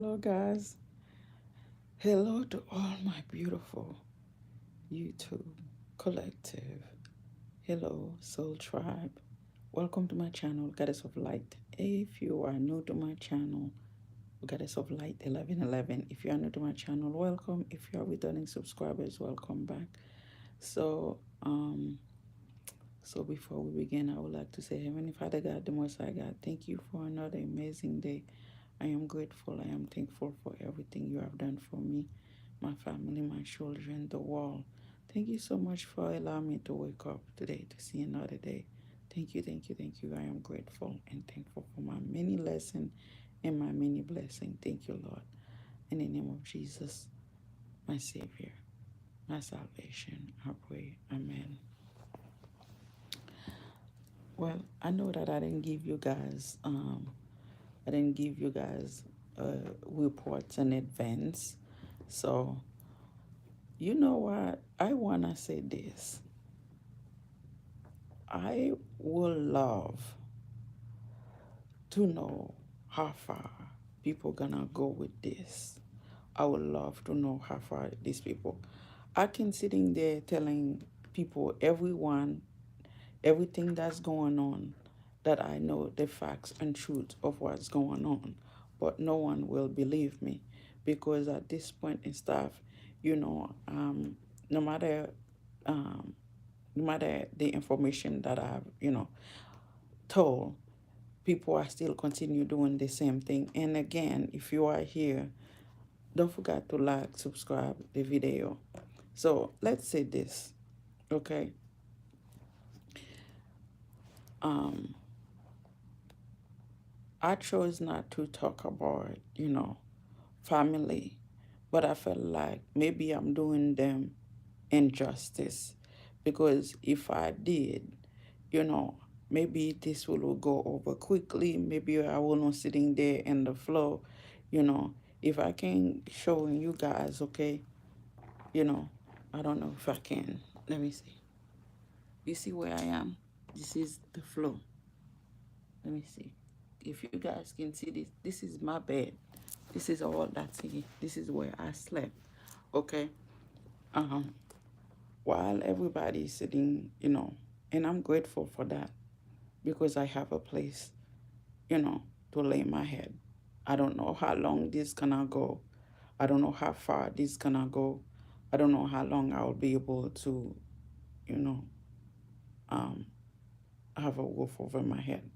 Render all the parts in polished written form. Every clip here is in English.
Hello, guys. Hello to all my beautiful YouTube collective. Hello, Soul Tribe. Welcome to my channel, Goddess of Light. If you are new to my channel, Goddess of Light 1111. If you are new to my channel, welcome. If you are returning subscribers, welcome back. So, um, so before we begin, I would like to say, Heavenly Father God, the Most High God, thank you for another amazing day. I am grateful. I am thankful for everything you have done for me, my family, my children, the world. Thank you so much for allowing me to wake up today to see another day. Thank you, thank you, thank you. I am grateful and thankful for my many lessons and my many blessings. Thank you, Lord. In the name of Jesus, my Savior, my salvation, I pray. Amen. Well, I know that I didn't give you guys reports in advance. So, you know what? I want to say this. I would love to know how far people gonna go with this. I would love to know how far these people. I can sitting there telling people, everyone, everything that's going on, that I know the facts and truth of what's going on, but no one will believe me because at this point in stuff, you know, no matter um, no matter the information that I've told, people are still continue doing the same thing. And again, if you are here, don't forget to like, subscribe the video. So let's say this, okay? Um, I chose not to talk about, family, but I felt like maybe I'm doing them injustice because if I did, you know, maybe this will go over quickly. Maybe I will not sitting there in the flow, you know. If I can show you guys, okay, you know, I don't know if I can. Let me see. You see where I am? This is the flow. Let me see. If you guys can see this, this is my bed. This is all that's here. This is where I slept. Okay. Um, while everybody is sitting, and I'm grateful for that because I have a place, to lay my head. I don't know how long this gonna go. I don't know how far this gonna go. I don't know how long I'll be able to, you know, um, have a roof over my head.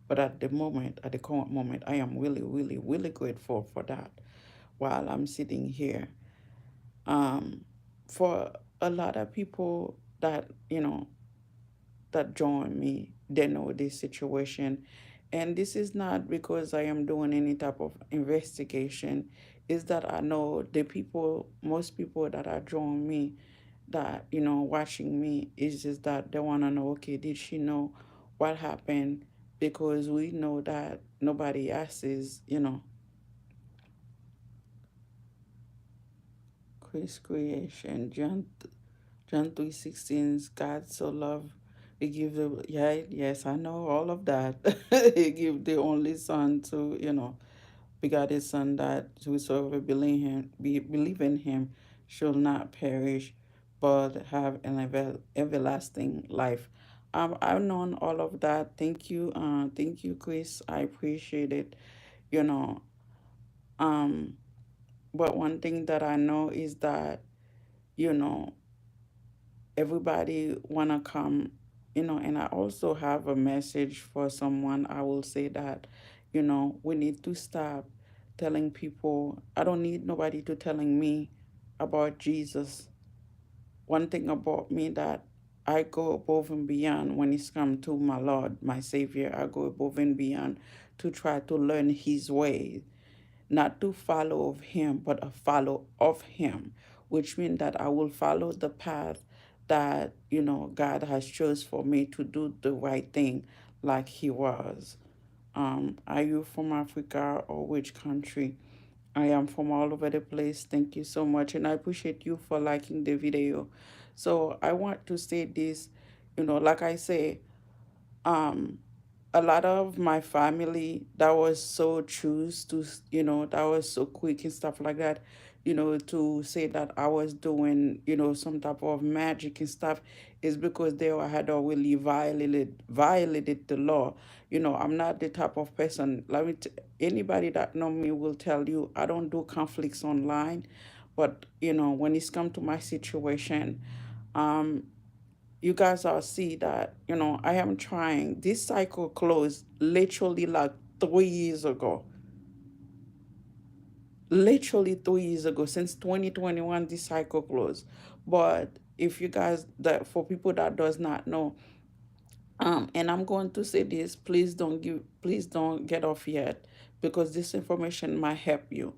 But at the moment, at the current moment, I am really, really, really grateful for that. While I'm sitting here, um, for a lot of people that that join me, they know this situation, and this is not because I am doing any type of investigation. Is that I know the people, most people that are joining me, that watching me, is just that they want to know, okay, did she know what happened? Because we know that nobody asks, Chris creation, John 3:16, God so loved, he give the, yeah, yes, I know all of that. He give the only son to, begot his son, that whosoever believe in him shall not perish, but have an everlasting life. I've known all of that. Thank you, Chris. I appreciate it. You know, um, but one thing that I know is that, you know, everybody wanna come, and I also have a message for someone. I will say that, we need to stop telling people. I don't need nobody to telling me about Jesus. One thing about me, that I go above and beyond when it's come to my Lord, my Savior. I go above and beyond to try to learn his way, not to follow of him, but a follow of him, which means that I will follow the path that, God has chose for me to do the right thing like he was. Are you from Africa or which country? I am from all over the place. Thank you so much. And I appreciate you for liking the video. So I want to say this, like I say, um, a lot of my family that was so choose to, that was so quick and stuff like that, to say that I was doing, some type of magic and stuff, is because they had already violated the law. I'm not the type of person. Anybody that know me will tell you I don't do conflicts online, but when it's come to my situation, um you guys all see that, I am trying. This cycle closed literally like 3 years ago. Literally 3 years ago, since 2021, this cycle closed. But if you guys, that for people that does not know, and I'm going to say this, please don't get off yet, because this information might help you.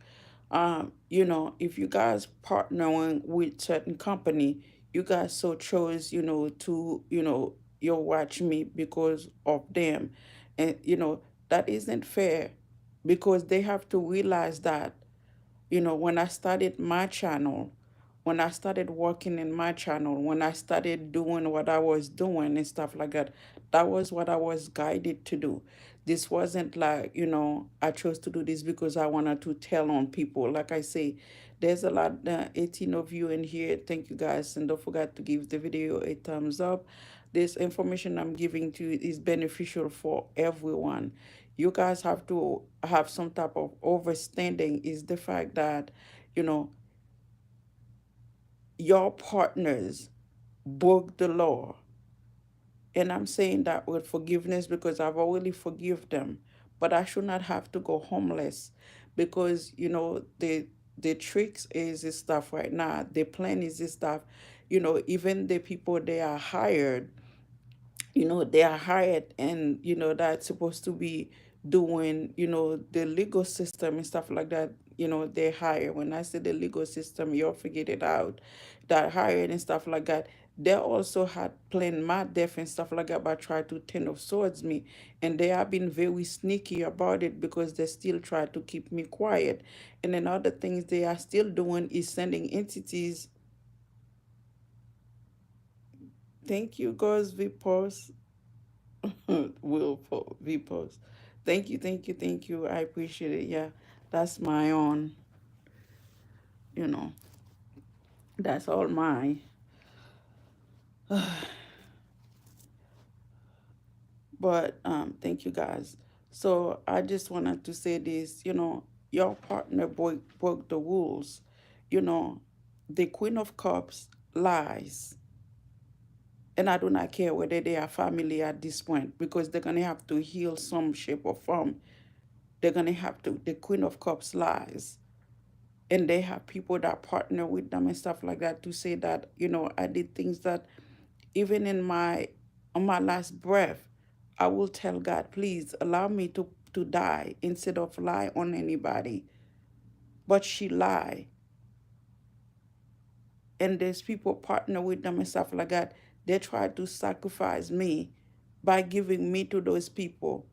If you guys partnering with certain company, you guys so chose, to, you watch me because of them. And that isn't fair, because they have to realize that, when I started my channel, when I started working in my channel, when I started doing what I was doing and stuff like that, that was what I was guided to do. This wasn't like, I chose to do this because I wanted to tell on people. Like I say, there's a lot, 18 of you in here. Thank you guys. And don't forget to give the video a thumbs up. This information I'm giving to you is beneficial for everyone. You guys have to have some type of understanding, is the fact that, you know your partners broke the law. And I'm saying that with forgiveness, because I've already forgive them, but I should not have to go homeless, because the tricks is this stuff right now, the plan is this stuff. Even the people they are hired, they are hired, and that's supposed to be doing, the legal system and stuff like that. They hire. When I say the legal system, you'll figure it out. That hired and stuff like that, they also had planned my death and stuff like that, but try to turn of swords me. And they have been very sneaky about it, because they still try to keep me quiet. And then other things they are still doing is sending entities. Thank you, girls. Vipos. Will repost. Thank you, thank you, thank you. I appreciate it. Yeah, that's my own. You know, that's all mine. But thank you guys. So I just wanted to say this. Your partner broke the rules. You know, the Queen of Cups lies, and I do not care whether they are family at this point, because they're gonna have to heal some shape or form. They're gonna have to. The Queen of Cups lies, and they have people that partner with them and stuff like that, to say that, I did things that, even in my on my last breath, I will tell God, please allow me to die instead of lie on anybody. But she lie, and there's people partner with them and stuff like that. They try to sacrifice me by giving me to those people,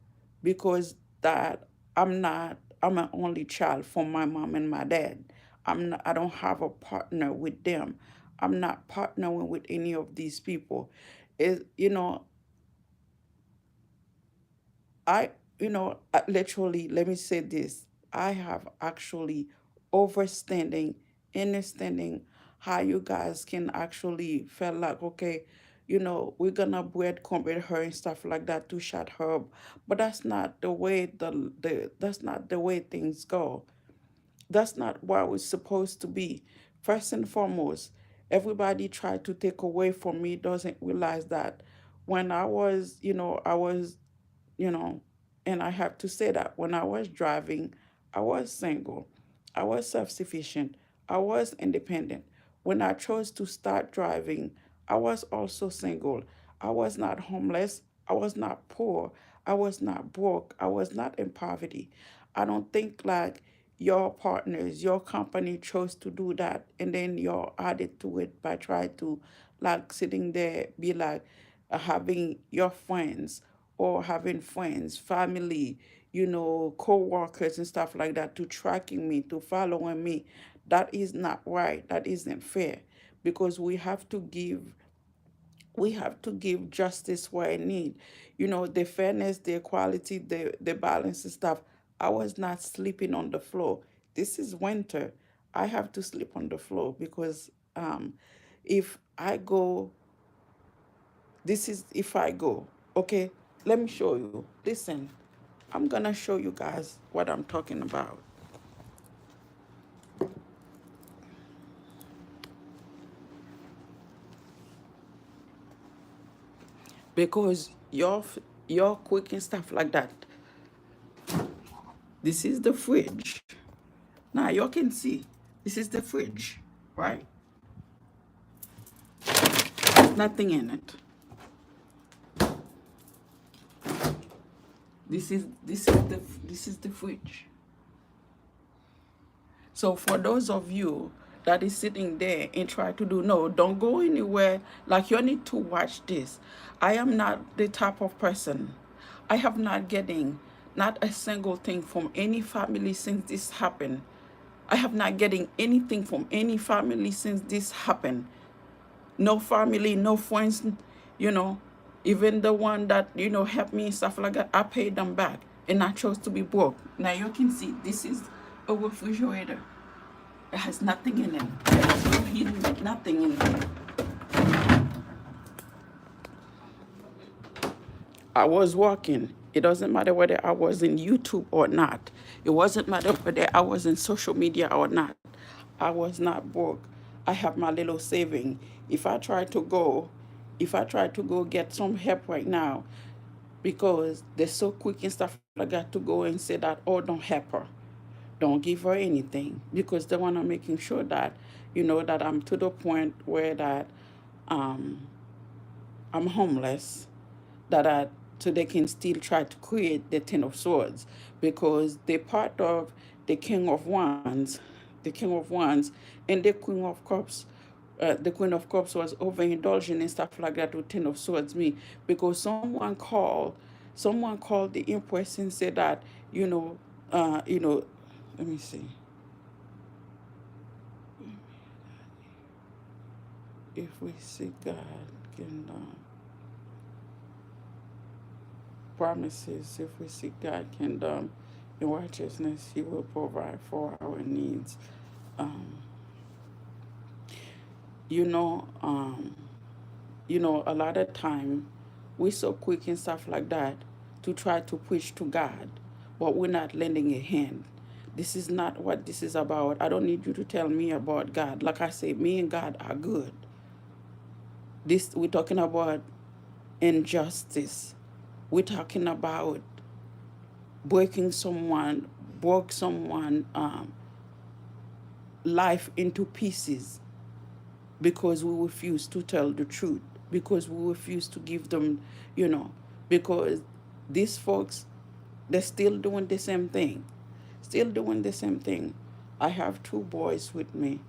because that I'm an only child from my mom and my dad. I don't have a partner with them. I'm not partnering with any of these people. Is I, literally, let me say this. I have actually overstanding, understanding how you guys can actually feel like, okay, we're gonna breadcrumb with her and stuff like that to shut her up. But that's not the way that's not the way things go. That's not what it's supposed to be. First and foremost, everybody tried to take away from me doesn't realize that when I was, you know, and I have to say that when I was driving, I was single, I was self sufficient, I was independent. When I chose to start driving, I was also single. I was not homeless, I was not poor, I was not broke, I was not in poverty. I don't think like your partners, your company chose to do that, and then you're added to it by trying to like sitting there, be like having your friends, or having friends, family, co-workers and stuff like that, to tracking me, to following me. That is not right. That isn't fair, because we have to give we have to give justice where I need. The fairness, the equality, the balance and stuff. I was not sleeping on the floor. This is winter. I have to sleep on the floor because if I go, this is if I go. Okay, let me show you. Listen, I'm gonna show you guys what I'm talking about. Because your cooking stuff like that. This is the fridge. Now you can see this is the fridge, right? Nothing in it. This is the fridge. So for those of you that is sitting there and try to do no, don't go anywhere. Like you need to watch this. I am not the type of person. I have not getting not a single thing from any family since this happened. I have not getting anything from any family since this happened. No family, no friends, you know, even the one that, helped me and stuff like that, I paid them back. And I chose to be broke. Now you can see this is a refrigerator. It has nothing in it. There's no hidden nothing in it. I was working. It doesn't matter whether I was in YouTube or not. It wasn't matter whether I was in social media or not. I was not broke. I have my little saving. If I try to go, if I try to go get some help right now, because they're so quick and stuff like that to go and say that, oh, don't help her. Don't give her anything because they want to making sure that, that I'm to the point where that um, I'm homeless, that so they can still try to create the Ten of Swords because they're part of the King of Wands, and the Queen of Cups. The Queen of Cups was overindulging and stuff like that with Ten of Swords me because someone called the Empress and said that let me see. If we seek God, kingdom promises, if we seek God, kingdom, and righteousness, He will provide for our needs. Um, you know, um, a lot of time we're so quick and stuff like that to try to preach to God, but we're not lending a hand. This is not what this is about. I don't need you to tell me about God. Like I say, me and God are good. This we're talking about injustice. We're talking about breaking someone, broke someone life into pieces because we refuse to tell the truth, because we refuse to give them, because these folks, they're still doing the same thing. Still doing the same thing. I have two boys with me.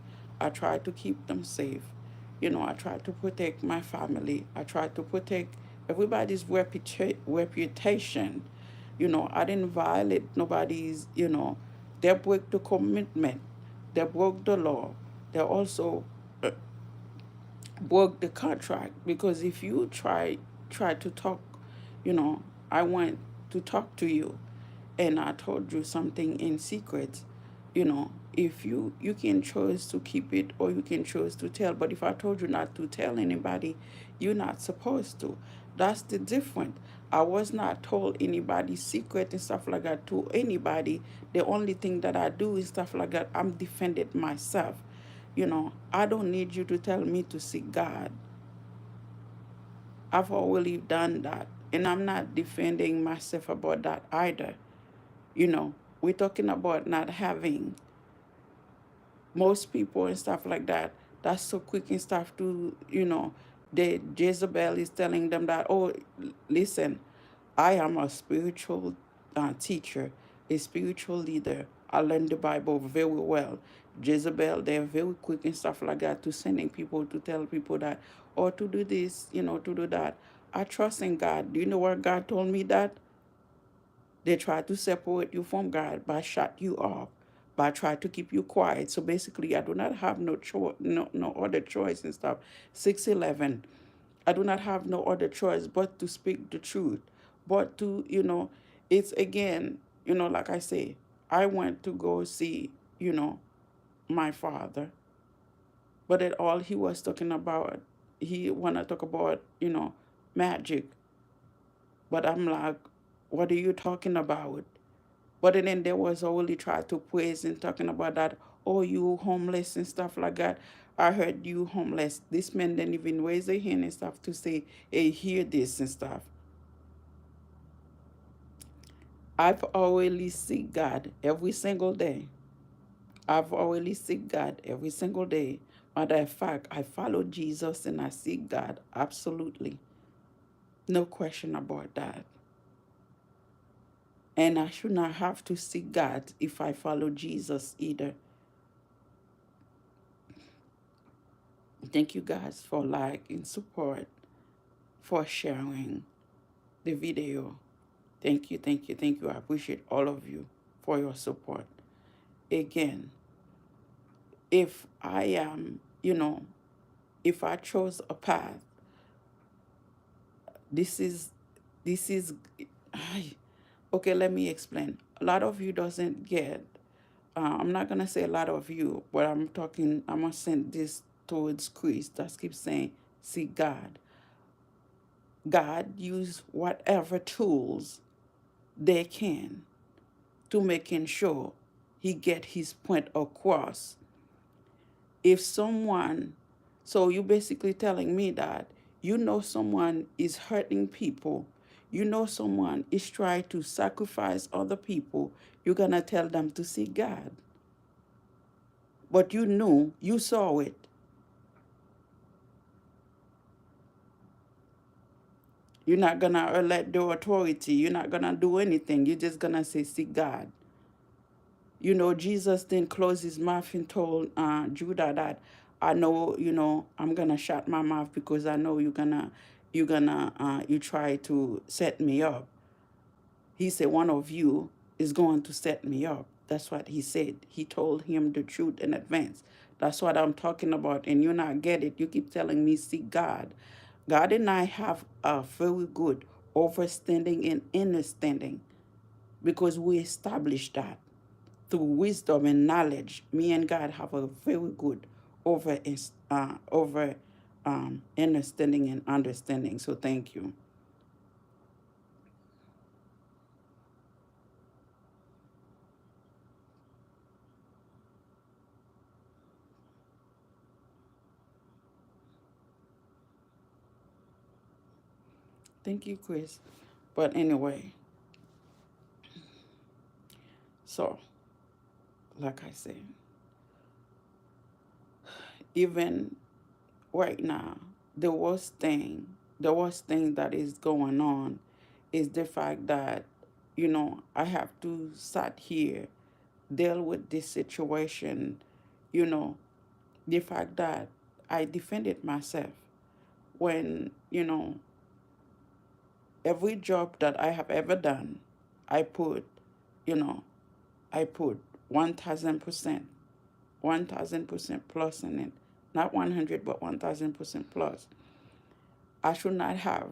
I try to keep them safe. I try to protect my family. I try to protect everybody's reputation. I didn't violate nobody's, they broke the commitment. They broke the law. They also uh, broke the contract because if you try to talk, you know, I went to talk to you and I told you something in secret, if you can choose to keep it or you can choose to tell. But if I told you not to tell anybody, you're not supposed to. That's the difference. I was not told anybody's secret and stuff like that to anybody. The only thing that I do is stuff like that. I'm defended myself. I don't need you to tell me to seek God. I've already done that. And I'm not defending myself about that either. We're talking about not having most people and stuff like that. That's so quick and stuff to, the Jezebel is telling them that, oh, listen, I am a spiritual teacher, a spiritual leader. I learned the Bible very well. Jezebel, they're very quick and stuff like that to sending people to tell people that, or to do this, to do that. I trust in God. Do you know where God told me that? They try to separate you from God by shut you off, by try to keep you quiet. So basically, I do not have no other choice and stuff. 6:11. I do not have no other choice but to speak the truth. But to, it's again, like I say, I went to go see, my father, but at all he was talking about, he wanna talk about, magic. But I'm like, what are you talking about? But then there was only try to praise and talking about that, oh, you homeless and stuff like that. I heard you homeless. This man didn't even raise a hand and stuff to say, hey, hear this and stuff. I've always seek God every single day. I've always seek God every single day. Matter of fact, I follow Jesus and I seek God absolutely. No question about that. And I should not have to seek God if I follow Jesus either. Thank you guys for like and support, for sharing the video. Thank you, thank you, thank you. I appreciate all of you for your support. Again, if I am, if I chose a path, this is, this is, okay, let me explain. A lot of you doesn't get, I'm not gonna say a lot of you, but I'm gonna send this towards Chris that keeps saying, see God. God use whatever tools they can to making sure he get his point across. If someone, so you basically telling me that someone is hurting people, someone is trying to sacrifice other people, you're gonna tell them to see God. But you saw it. You're not gonna let the authority, you're not gonna do anything, you're just gonna say, see God. Jesus didn't close his mouth and told Judah that, I know, I'm gonna shut my mouth because I know you try to set me up. He said, one of you is going to set me up. That's what he said. He told him the truth in advance. That's what I'm talking about. And you not get it. You keep telling me, seek God. God and I have a very good overstanding and understanding because we established that through wisdom and knowledge. Me and God have a very good over understanding and understanding. So thank you. Thank you, Chris. But anyway, so like I said, even right now, the worst thing that is going on is the fact that, I have to sit here, deal with this situation, you know, the fact that I defended myself when, every job that I have ever done, I put, you know, I put 1,000%, 1,000% plus in it. Not 100, but 1,000% plus. I should not have,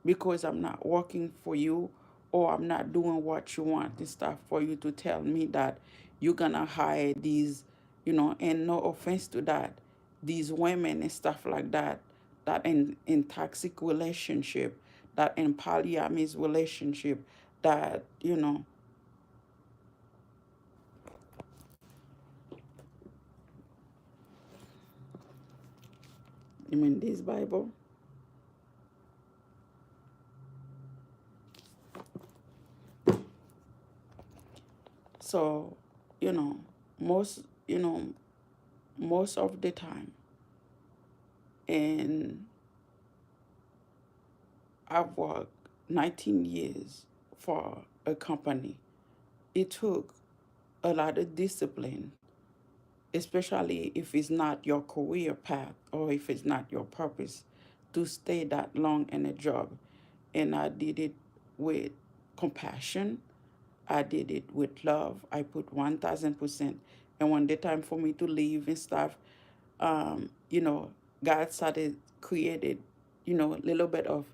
because I'm not working for you or I'm not doing what you want and stuff, for you to tell me that you're gonna hire these, and no offense to that, these women and stuff like that, that in toxic relationship, that in polyamorous relationship, that, you mean this Bible? So, you know, most, most of the time, and I've worked 19 years for a company. It took a lot of discipline, especially if it's not your career path or if it's not your purpose, to stay that long in a job. And I did it with compassion. I did it with love. I put 1,000%. And when the time for me to leave and stuff, um, you know, God started created. little bit of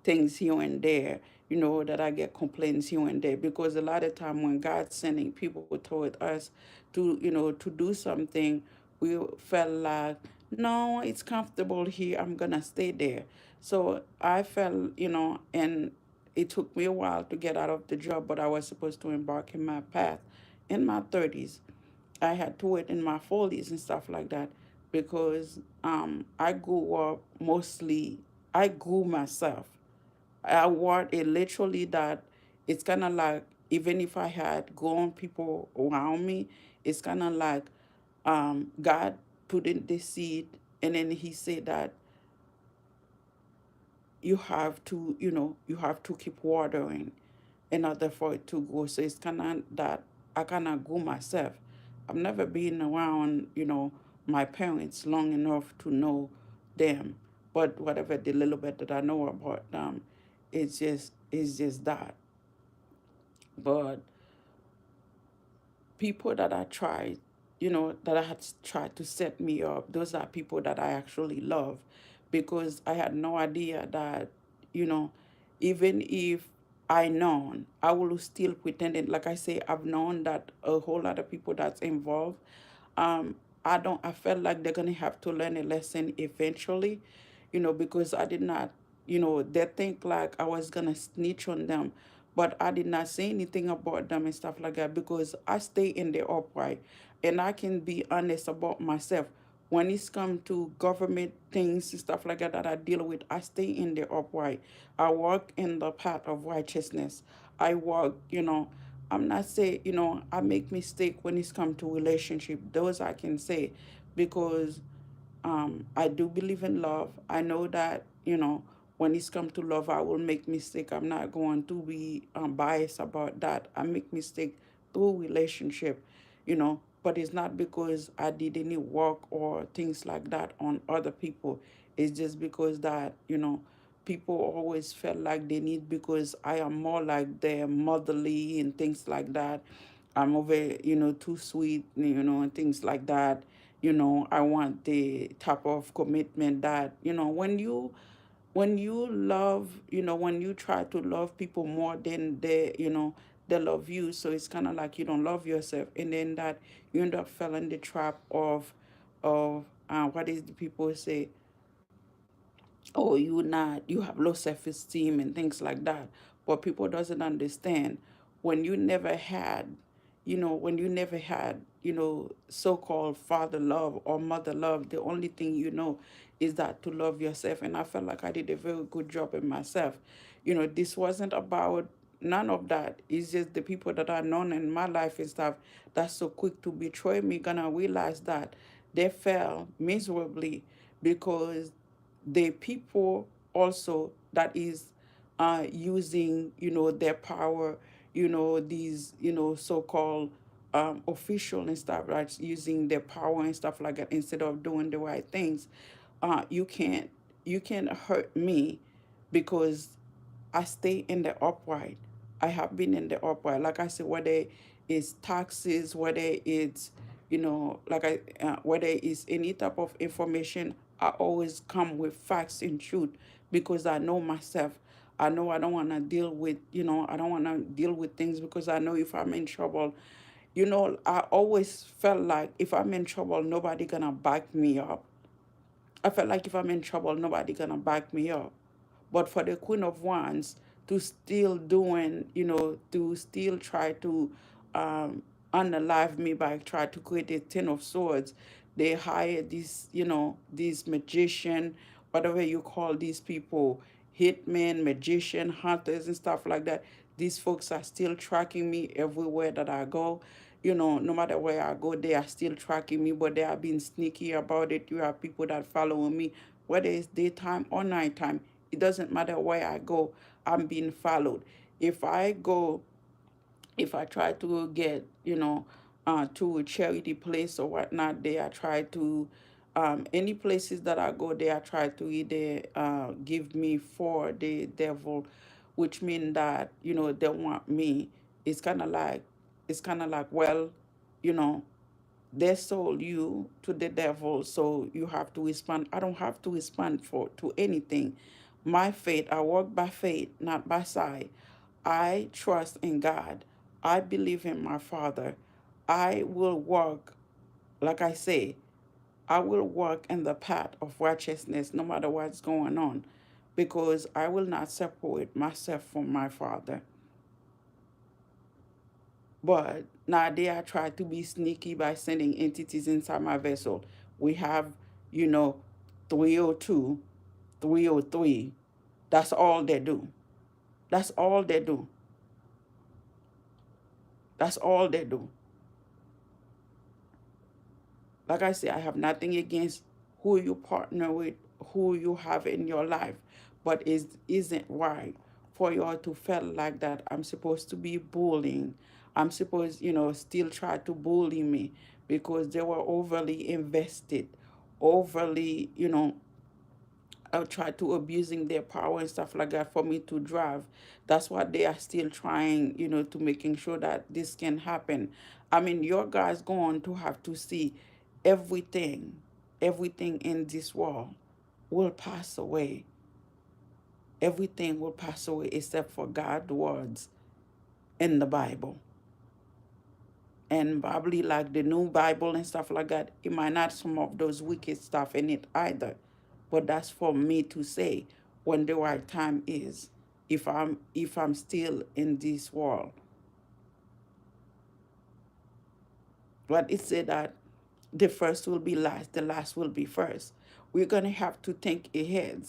things here and there, that I get complaints here and there, because a lot of time when God's sending people toward us to do something, we felt like, no, it's comfortable here, I'm gonna stay there. So I felt, and it took me a while to get out of the job, but I was supposed to embark in my path in my 30s. I had to it in my 40s and stuff like that, because I grew up mostly, I grew myself. I want it literally that it's kind of like, even if I had grown people around me, it's kind of like God put in the seed, and then He said that you have to keep watering in order for it to grow. So it's kind of that I kind of grew myself. I've never been around, my parents long enough to know them, but whatever the little bit that I know about them, it's just that. But people that I tried, that I had tried to set me up, those are people that I actually love, because I had no idea that, you know, even if I known, I will still pretend it. Like I say, I've known that a whole lot of people that's involved, um, I felt like they're gonna have to learn a lesson eventually, because I did not, they think like I was gonna snitch on them, but I did not say anything about them and stuff like that, because I stay in the upright, and I can be honest about myself. When it's come to government things and stuff like that I deal with, I stay in the upright. I walk in the path of righteousness. I walk, I'm not say, I make mistake when it's come to relationship. Those I can say, because I do believe in love. I know that, when it's come to love, I will make mistake. I'm not going to be biased about that. I make mistake through relationship, but it's not because I did any work or things like that on other people. It's just because that, people always felt like they need, because I am more like their motherly and things like that. I'm over, too sweet, and things like that. I want the type of commitment that, when you love, when you try to love people more than they love you. So it's kind of like you don't love yourself, and then that you end up falling in the trap of what is the people say, oh, you have low self-esteem and things like that. But people doesn't understand, when you never had, so-called father love or mother love, the only thing is that to love yourself. And I felt like I did a very good job in myself. This wasn't about none of that. It's just the people that are known in my life and stuff that's so quick to betray me gonna realize that they fell miserably, because the people also that is using, their power, these, so-called official and stuff, right, using their power and stuff like that, instead of doing the right things. You can't hurt me, because I stay in the upright. I have been in the upright. Like I said, whether it's taxes, whether it's, whether it's any type of information, I always come with facts and truth, because I know myself. I know I don't want to deal with, I don't want to deal with things, because I know if I'm in trouble, I always felt like if I'm in trouble, nobody gonna back me up. I felt like if I'm in trouble, nobody gonna back me up. But for the Queen of Wands to still doing, to still try to unalive me by try to create a Ten of Swords, they hire these magician, whatever you call these people, hitmen, magician, hunters, and stuff like that. These folks are still tracking me everywhere that I go. No matter where I go, they are still tracking me, but they are being sneaky about it. You have people that follow me, whether it's daytime or nighttime. It doesn't matter where I go, I'm being followed. If I go, if I try to get, to a charity place or whatnot, they are try to, any places that I go, they are try to either give me for the devil, which mean that, they want me. It's kind of like, well, you know, They sold you to the devil, so you have to respond. I don't have to respond for to anything. My faith, I walk by faith, not by sight. I trust in God. I believe in my Father. I will walk, like I say, I will walk in the path of righteousness no matter what's going on, because I will not separate myself from my Father. But now they are trying to be sneaky by sending entities inside my vessel. We have, you know, 302, 303. That's all they do. That's all they do. That's all they do. Like I say, I have nothing against who you partner with, who you have in your life, but it isn't right for you all to feel like that I'm supposed to be bullying. I'm supposed, still try to bully me because they were overly invested, overly, try to abusing their power and stuff like that for me to drive. That's what they are still trying, to making sure that this can happen. I mean, your guys going to have to see everything, everything in this world will pass away. Everything will pass away except for God's words in the Bible. And probably like the new Bible and stuff like that, it might not some of those wicked stuff in it either. But that's for me to say when the right time is. If I'm still in this world. But it said that the first will be last, the last will be first. We're gonna have to think ahead.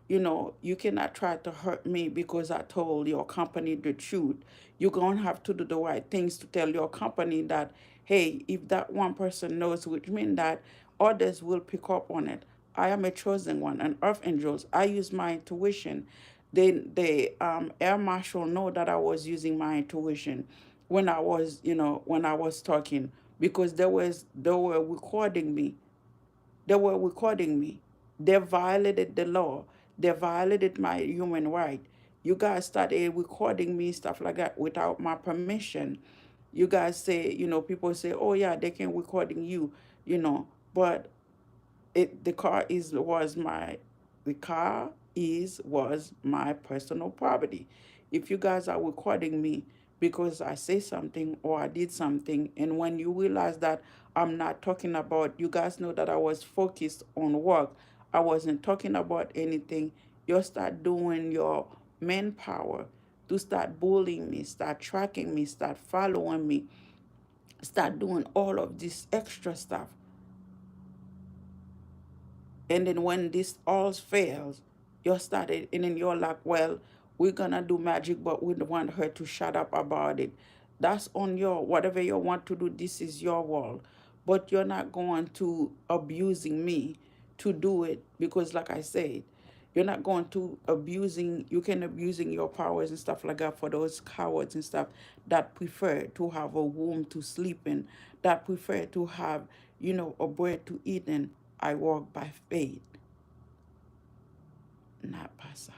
You cannot try to hurt me because I told your company the truth. You're gonna have to do the right things to tell your company that, hey, if that one person knows, which means that others will pick up on it. I am a chosen one, an earth angels. I use my intuition. The air marshal know that I was using my intuition when I was talking, because they were recording me. They were recording me. They violated the law. They violated my human right. You guys started recording me, stuff like that, without my permission. You guys say, people say, oh yeah, they can recording you, but the car was my personal property. If you guys are recording me because I say something or I did something, and when you realize that I'm not talking about, you guys know that I was focused on work, I wasn't talking about anything, you'll start doing your manpower to start bullying me, start tracking me, start following me, start doing all of this extra stuff. And then when this all fails, you started, and then you're like, well, we're gonna do magic, but we don't want her to shut up about it. That's on your whatever you want to do. This is your world, but you're not going to abusing me to do it, because, like I said, you're not going to abusing. You can abusing your powers and stuff like that for those cowards and stuff that prefer to have a room to sleep in, that prefer to have, a bread to eat in. I walk by faith, not by sight.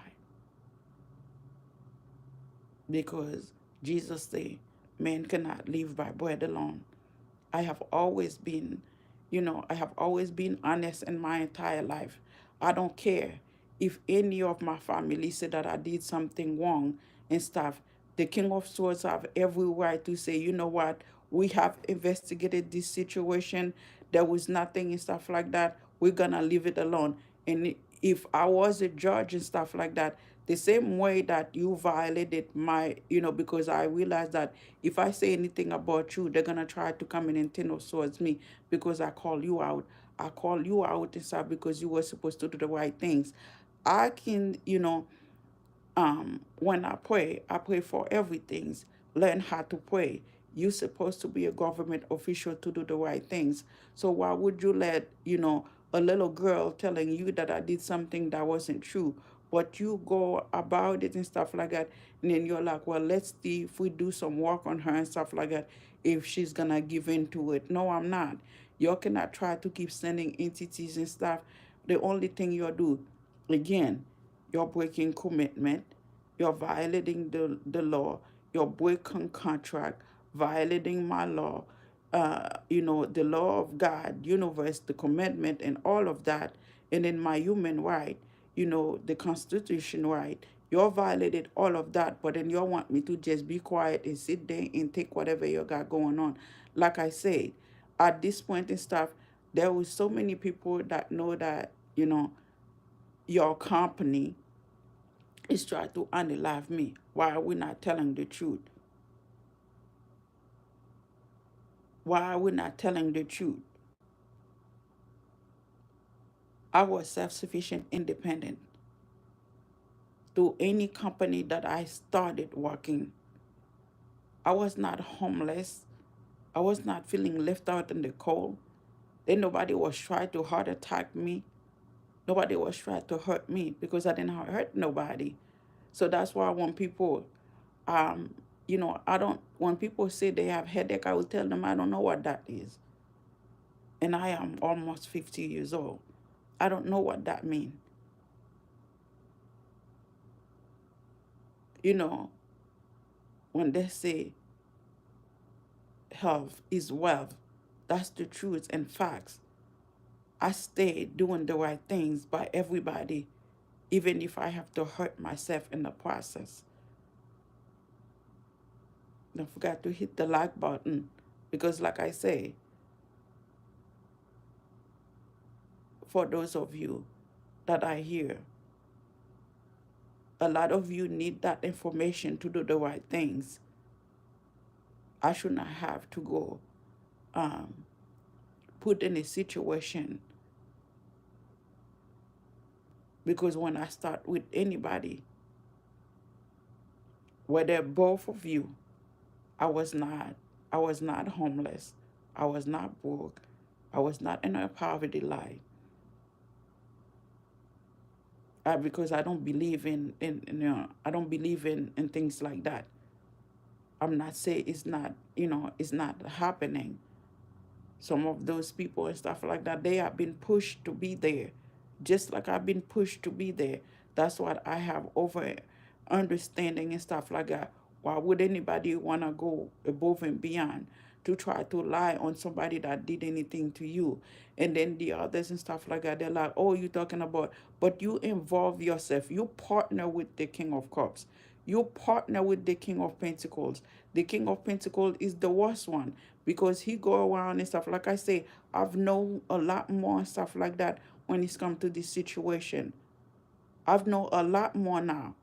Because Jesus said, man cannot live by bread alone. I have always been, I have always been honest in my entire life. I don't care if any of my family said that I did something wrong and stuff. The King of Swords have every right to say, you know what, we have investigated this situation. There was nothing and stuff like that. We're gonna leave it alone. And if I was a judge and stuff like that, the same way that you violated my, because I realized that if I say anything about you, they're gonna try to come in and turn towards me because I call you out. I call you out and stuff because you were supposed to do the right things. I can, when I pray for everything. Learn how to pray. You're supposed to be a government official to do the right things. So why would you let, a little girl telling you that I did something that wasn't true, but you go about it and stuff like that, and then you're like, well, let's see if we do some work on her and stuff like that, if she's gonna give in to it. No, I'm not. You cannot try to keep sending entities and stuff. The only thing you do, again, you're breaking commitment, you're violating the law, you're breaking contract, violating my law, the law of God, universe, the commandment, and all of that, and then my human right, the Constitution right. You violated all of that, but then you want me to just be quiet and sit there and take whatever you got going on. Like I said, at this point and stuff, there was so many people that know that, your company is trying to unalive me. Why are we not telling the truth? Why are we not telling the truth? I was self-sufficient, independent. To any company that I started working, I was not homeless. I was not feeling left out in the cold. Then nobody was trying to heart attack me. Nobody was trying to hurt me because I didn't hurt nobody. So that's why when people, um, I don't, when people say they have headache, I will tell them I don't know what that is. And I am almost 50 years old. I don't know what that means. You know, when they say health is wealth, that's the truth and facts. I stay doing the right things by everybody, even if I have to hurt myself in the process. Don't forget to hit the like button because, like I say, for those of you that I hear, a lot of you need that information to do the right things. I should not have to go um, put in a situation because when I start with anybody, whether both of you, I was not I was not homeless. I was not broke. I was not in a poverty line. Because I don't believe I don't believe in things like that. I'm not saying it's not happening. Some of those people and stuff like that, they have been pushed to be there, just like I've been pushed to be there. That's what I have over understanding and stuff like that. Why would anybody want to go above and beyond to try to lie on somebody that did anything to you? And then the others and stuff like that, they're like, oh, you talking about, but you involve yourself, you partner with the King of Cups, you partner with the King of Pentacles. The King of Pentacles is the worst one because he go around and stuff. Like I say, I've known a lot more and stuff like that when it's come to this situation. I've known a lot more now.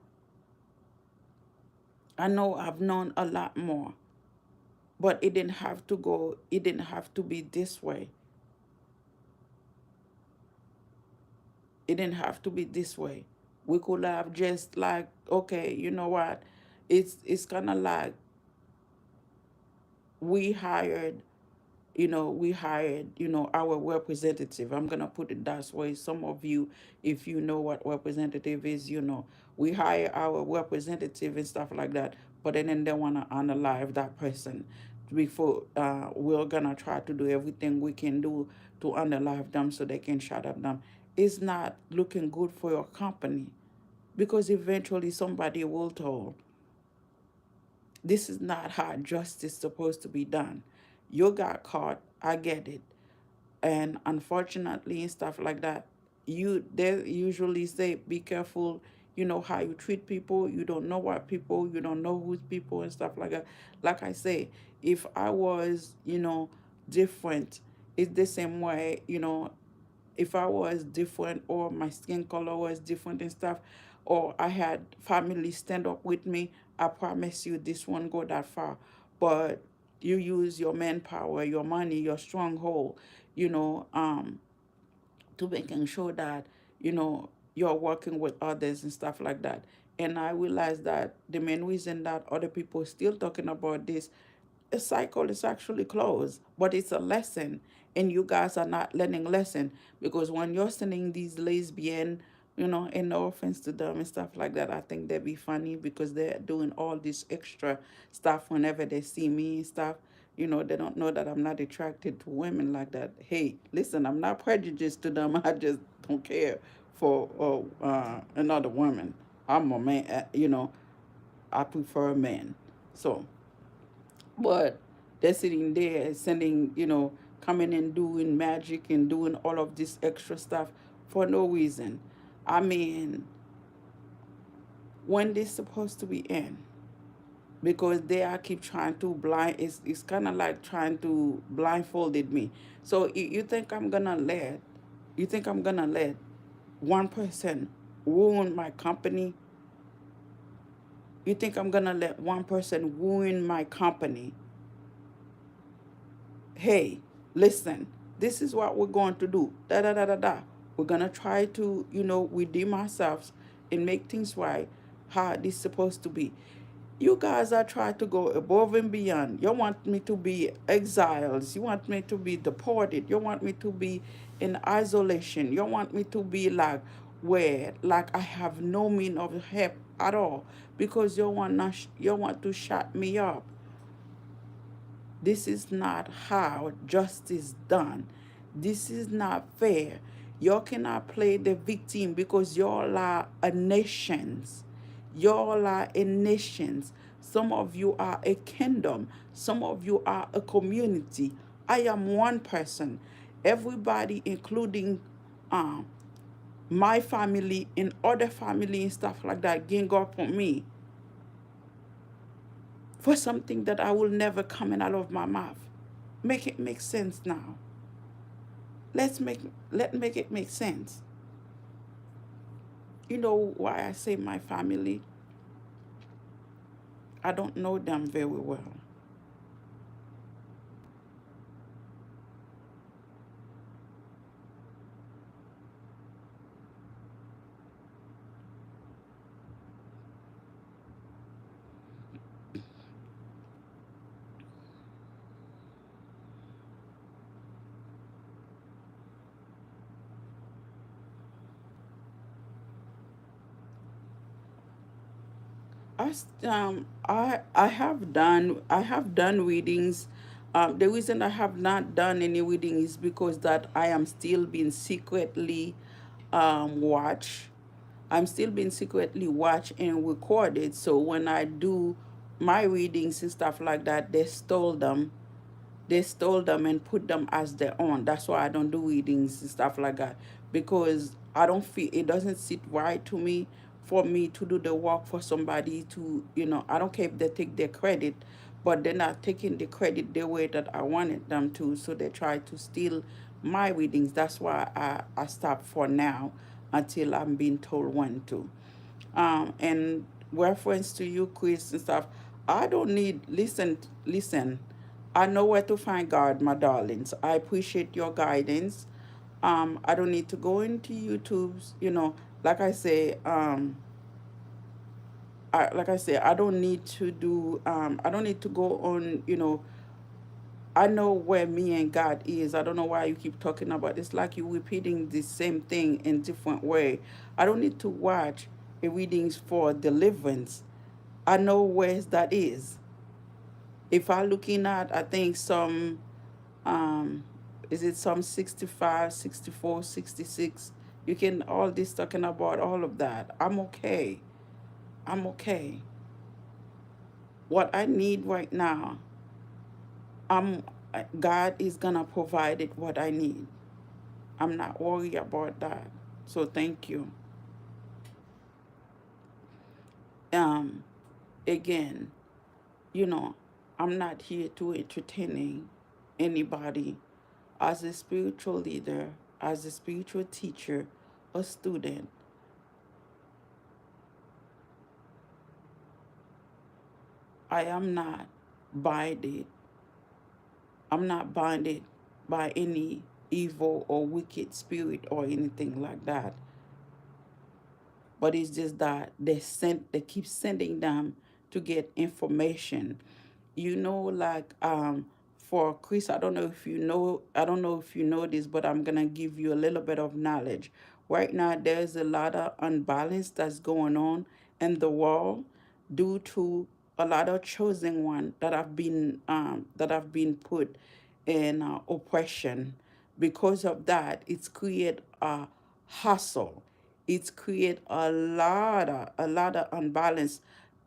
I know I've known a lot more. But it didn't have to be this way. It didn't have to be this way. We could have just like, okay, you know what? It's kind of like we hired our representative. I'm gonna put it that way. Some of you, if you know what representative is, we hire our representative and stuff like that. But then they wanna unalive that person before we're gonna try to do everything we can do to unalive them so they can shut up them. It's not looking good for your company because eventually somebody will tell. This is not how justice is supposed to be done. You got caught, I get it. And unfortunately and stuff like that, they usually say be careful, how you treat people. You don't know what people, you don't know who's people and stuff like that. Like I say, if I was, different, it's the same way, if I was different or my skin color was different and stuff, or I had family stand up with me, I promise you this won't go that far. But you use your manpower, your money, your stronghold, you know, um, to making sure that, you're working with others and stuff like that. And I realized that the main reason that other people are still talking about this, a cycle is actually closed, but it's a lesson, and you guys are not learning lesson because when you're sending these lesbian, and no offense to them and stuff like that, I think they'd be funny because they're doing all this extra stuff whenever they see me and stuff. They don't know that I'm not attracted to women like that. Hey, listen, I'm not prejudiced to them. I just don't care for another woman. I'm a man, I prefer a man. So but They're sitting there sending, coming and doing magic and doing all of this extra stuff for no reason. I mean, when they're supposed to be in, because they are keep trying to blind, it's kind of like trying to blindfolded me. So you think I'm gonna let, one person ruin my company? You think I'm gonna let one person ruin my company? Hey, listen, this is what we're going to do. Da da da da da. We're gonna try to, redeem ourselves and make things right how this supposed to be. You guys are trying to go above and beyond. You want me to be exiles. You want me to be deported. You want me to be in isolation. You want me to be like where, like I have no mean of help at all, because you want to shut me up. This is not how justice done. This is not fair. You cannot play the victim because y'all are a nations. Y'all are a nations. Some of you are a kingdom. Some of you are a community. I am one person. Everybody, including um, my family and other family and stuff like that, gang up on me for something that I will never come out of my mouth. Make it make sense now. Let's make let make it make sense. You know why I say my family? I don't know them very well. I have done readings. The reason I have not done any reading is because that I am still being secretly watched. I'm still being secretly watched and recorded. So when I do my readings and stuff like that, they stole them and put them as their own. That's why I don't do readings and stuff like that, because I don't feel it doesn't sit right to me for me to do the work for somebody to, I don't care if they take their credit, but they're not taking the credit the way that I wanted them to. So they try to steal my readings. That's why I stop for now until I'm being told when to. And reference to you, Chris, and stuff. I don't need listen. I know where to find God, my darlings. I appreciate your guidance. I don't need to go into YouTube's, like I say, I don't need to do I don't need to go on, I know where me and God is. I don't know why you keep talking about it's like you repeating the same thing in different way. I don't need to watch a readings for deliverance. I know where that is. If I looking at, I think some um is it some 65, 64, 66. You can all this talking about all of that. I'm okay. I'm okay. What I need right now, I'm God is gonna provide it what I need. I'm not worried about that. So thank you. Um, Again, you know, I'm not here to entertaining anybody. As a spiritual leader, as a spiritual teacher, a student, I am not binded. I'm not binded by any evil or wicked spirit or anything like that. But it's just that they keep sending them to get information. Like for Chris, I don't know if you know this, but I'm gonna give you a little bit of knowledge. Right now there's a lot of unbalance that's going on in the world due to a lot of chosen one that have been put in oppression. Because of that, it's create a hustle. It's create a lot of unbalance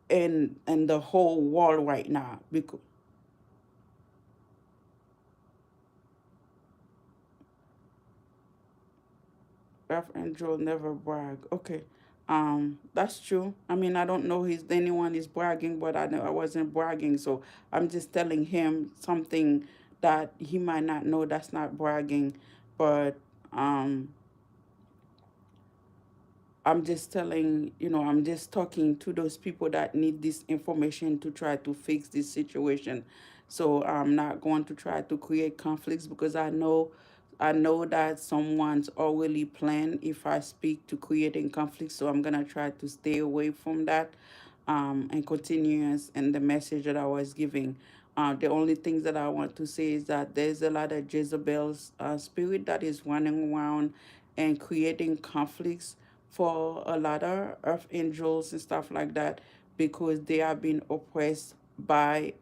in the whole world right now. Because Earth angel never brag. Okay. That's true. I mean, I don't know if anyone is bragging, but I know I wasn't bragging, so I'm just telling him something that he might not know. That's not bragging, but um, I'm just telling, I'm just talking to those people that need this information to try to fix this situation. So I'm not going to try to create conflicts because I know that someone's already planned if I speak to creating conflicts. So I'm gonna try to stay away from that, and continuous in the message that I was giving. The only things that I want to say is that there's a lot of Jezebel's spirit that is running around and creating conflicts for a lot of earth angels and stuff like that because they are being oppressed by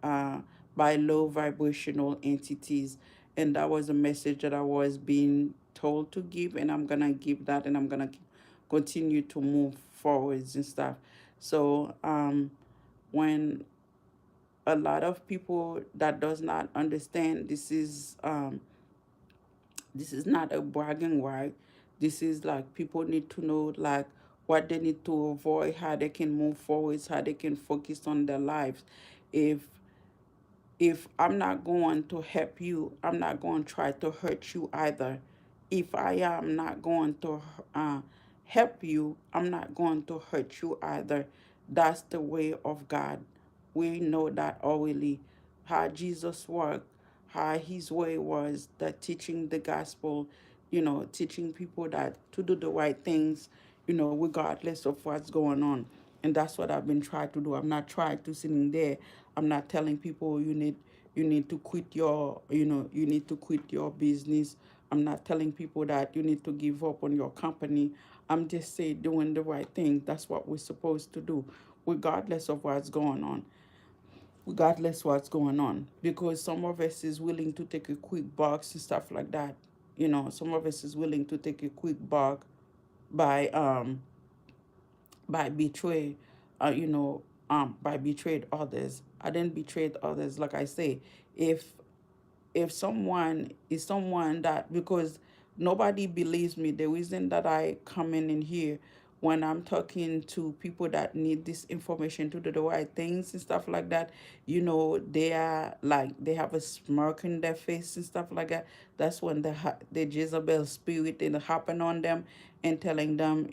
low vibrational entities. And that was a message that I was being told to give, and I'm gonna give that, and I'm gonna continue to move forwards and stuff. So when a lot of people that does not understand this is not a bragging right. This is like people need to know like what they need to avoid, how they can move forwards, how they can focus on their lives. If if I'm not going to help you, I'm not going to try to hurt you either. If I am not going to help you, I'm not going to hurt you either. That's the way of God. We know that already. How Jesus worked, how his way was, that teaching the gospel, teaching people that to do the right things, regardless of what's going on. And that's what I've been trying to do. I'm not trying to sitting there. I'm not telling people you need to quit your business. I'm not telling people that you need to give up on your company. I'm just saying doing the right thing. That's what we're supposed to do, regardless of what's going on. Regardless what's going on. Because some of us is willing to take a quick box and stuff like that. Some of us is willing to take a quick buck by betray, by betrayed others. I didn't betray others. Like I say, if someone is someone that, because nobody believes me, the reason that I come in here when I'm talking to people that need this information to do the right things and stuff like that, they are like they have a smirk in their face and stuff like that. That's when the Jezebel spirit and happen on them and telling them,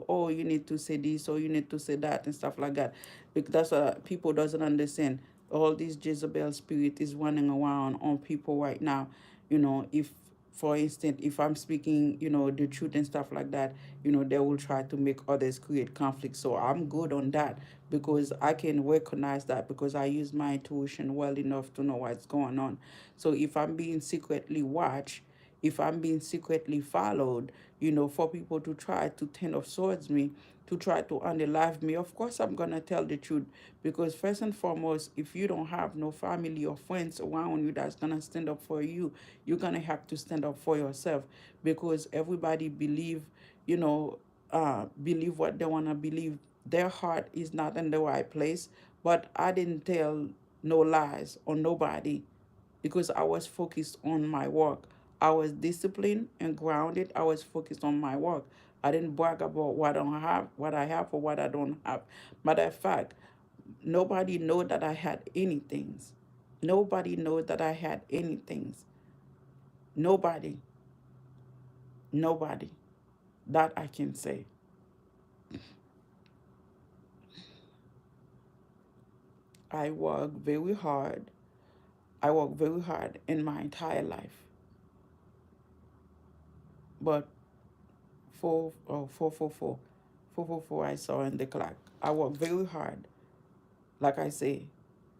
oh, you need to say this or you need to say that and stuff like that. Because that's what people doesn't understand. All these Jezebel spirit is running around on people right now. If for instance, if I'm speaking, the truth and stuff like that, they will try to make others create conflict. So I'm good on that because I can recognize that because I use my intuition well enough to know what's going on. So if I'm being secretly watched, if I'm being secretly followed, for people to try to turn of swords me, to try to unalive me, of course I'm gonna tell the truth. Because first and foremost, if you don't have no family or friends around you that's gonna stand up for you, you're gonna have to stand up for yourself. Because everybody believe what they wanna believe. Their heart is not in the right place. But I didn't tell no lies on nobody because I was focused on my work. I was disciplined and grounded. I was focused on my work. I didn't brag about what I don't have, what I have, or what I don't have. Matter of fact, nobody know that I had anything. Nobody knows that I had anything. Nobody. Nobody. That I can say. I work very hard. I work very hard in my entire life. But 444, I saw in the clock. I work very hard. Like I say,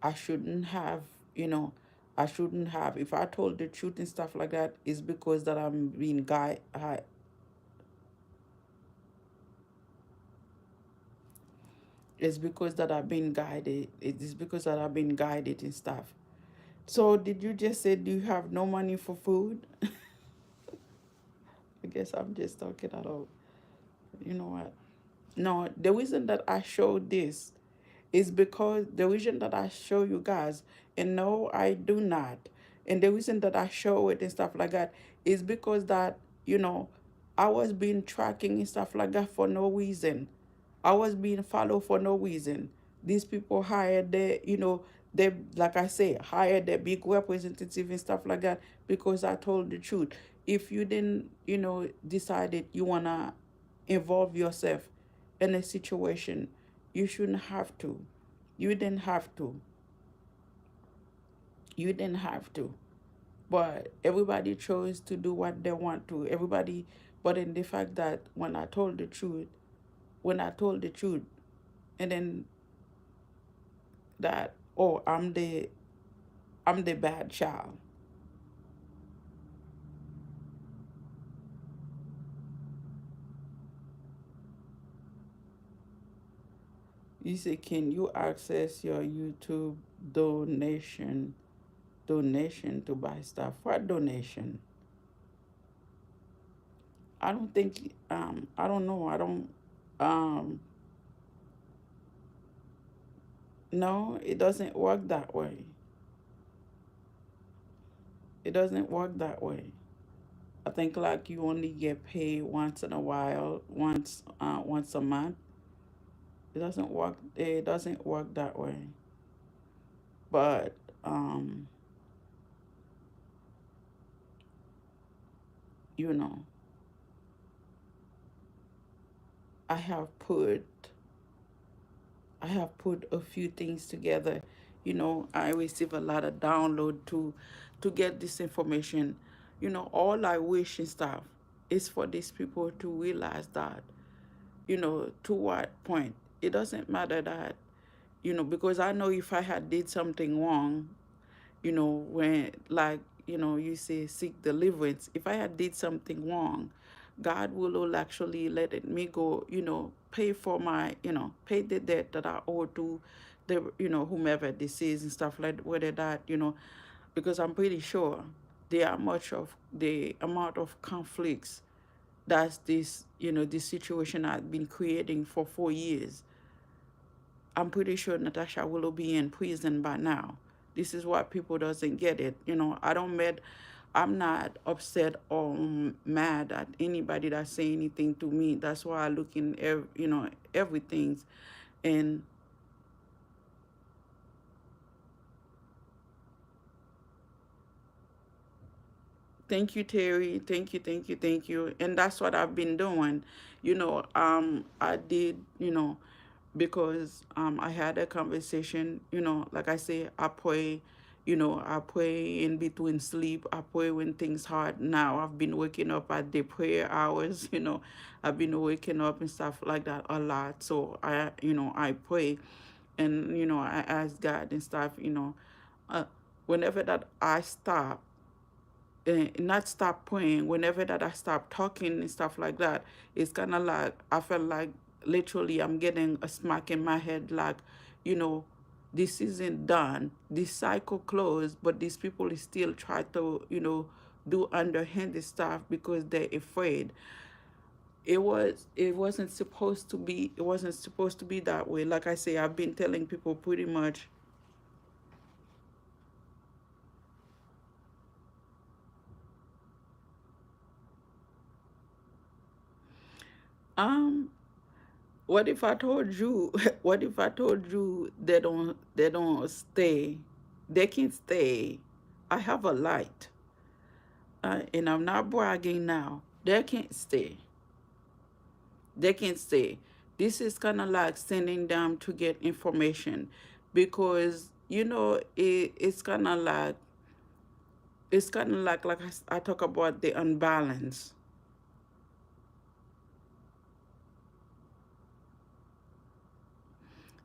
I shouldn't have, you know, I shouldn't have. If I told the truth and stuff like that, it's because that I'm being it's because that I've been guided. It is because that I've been guided and stuff. So did you just say do you have no money for food? I guess I'm just talking out of, you know what? No, the reason that I showed this is because the reason that I show you guys, and no, I do not. And the reason that I show it and stuff like that is because that, you know, I was being tracking and stuff like that for no reason. I was being followed for no reason. These people hired their, they, like I say, hired their big representative and stuff like that because I told the truth. If you didn't, decided you wanna involve yourself in a situation, you shouldn't have to. You didn't have to. You didn't have to. But everybody chose to do what they want to. Everybody, but in the fact that when I told the truth, and then that, oh, I'm the bad child. You say, can you access your YouTube donation to buy stuff? What donation? I don't think I don't know. I don't um no, it doesn't work that way. It doesn't work that way. I think like you only get paid once in a while, once a month. It doesn't work that way. But um, you know, I have put I have put a few things together. I receive a lot of download to get this information. All I wish and stuff is for these people to realize that, to what point. It doesn't matter that, because I know if I had did something wrong, when like, you say seek deliverance. If I had did something wrong, God will actually let it me go, pay for my, pay the debt that I owe to the, whomever this is and stuff like whether that, because I'm pretty sure the amount of conflicts that's this situation I've been creating for 4 years. I'm pretty sure Natasha will be in prison by now. This is what people doesn't get it. I'm not upset or mad at anybody that say anything to me. That's why I look in everything. And thank you, Terry. Thank you, thank you, thank you. And that's what I've been doing. I did, because I had a conversation, like I say, I pray in between sleep. I pray when things hard. Now I've been waking up at the prayer hours, I've been waking up and stuff like that a lot. So I pray and, I ask God and stuff, uh, whenever that I stop, not stop praying, whenever that I stop talking and stuff like that, it's kind of like I felt like literally I'm getting a smack in my head, like, you know this isn't done, this cycle closed, but these people still try to, do underhanded stuff because they're afraid. It wasn't supposed to be that way. Like I say, I've been telling people pretty much. um What if I told you? What if I told you they don't stay? They can stay. I have a light, and I'm not bragging now. They can't stay. They can't stay. This is kind of like sending them to get information, because it's kind of like I talk about the unbalance.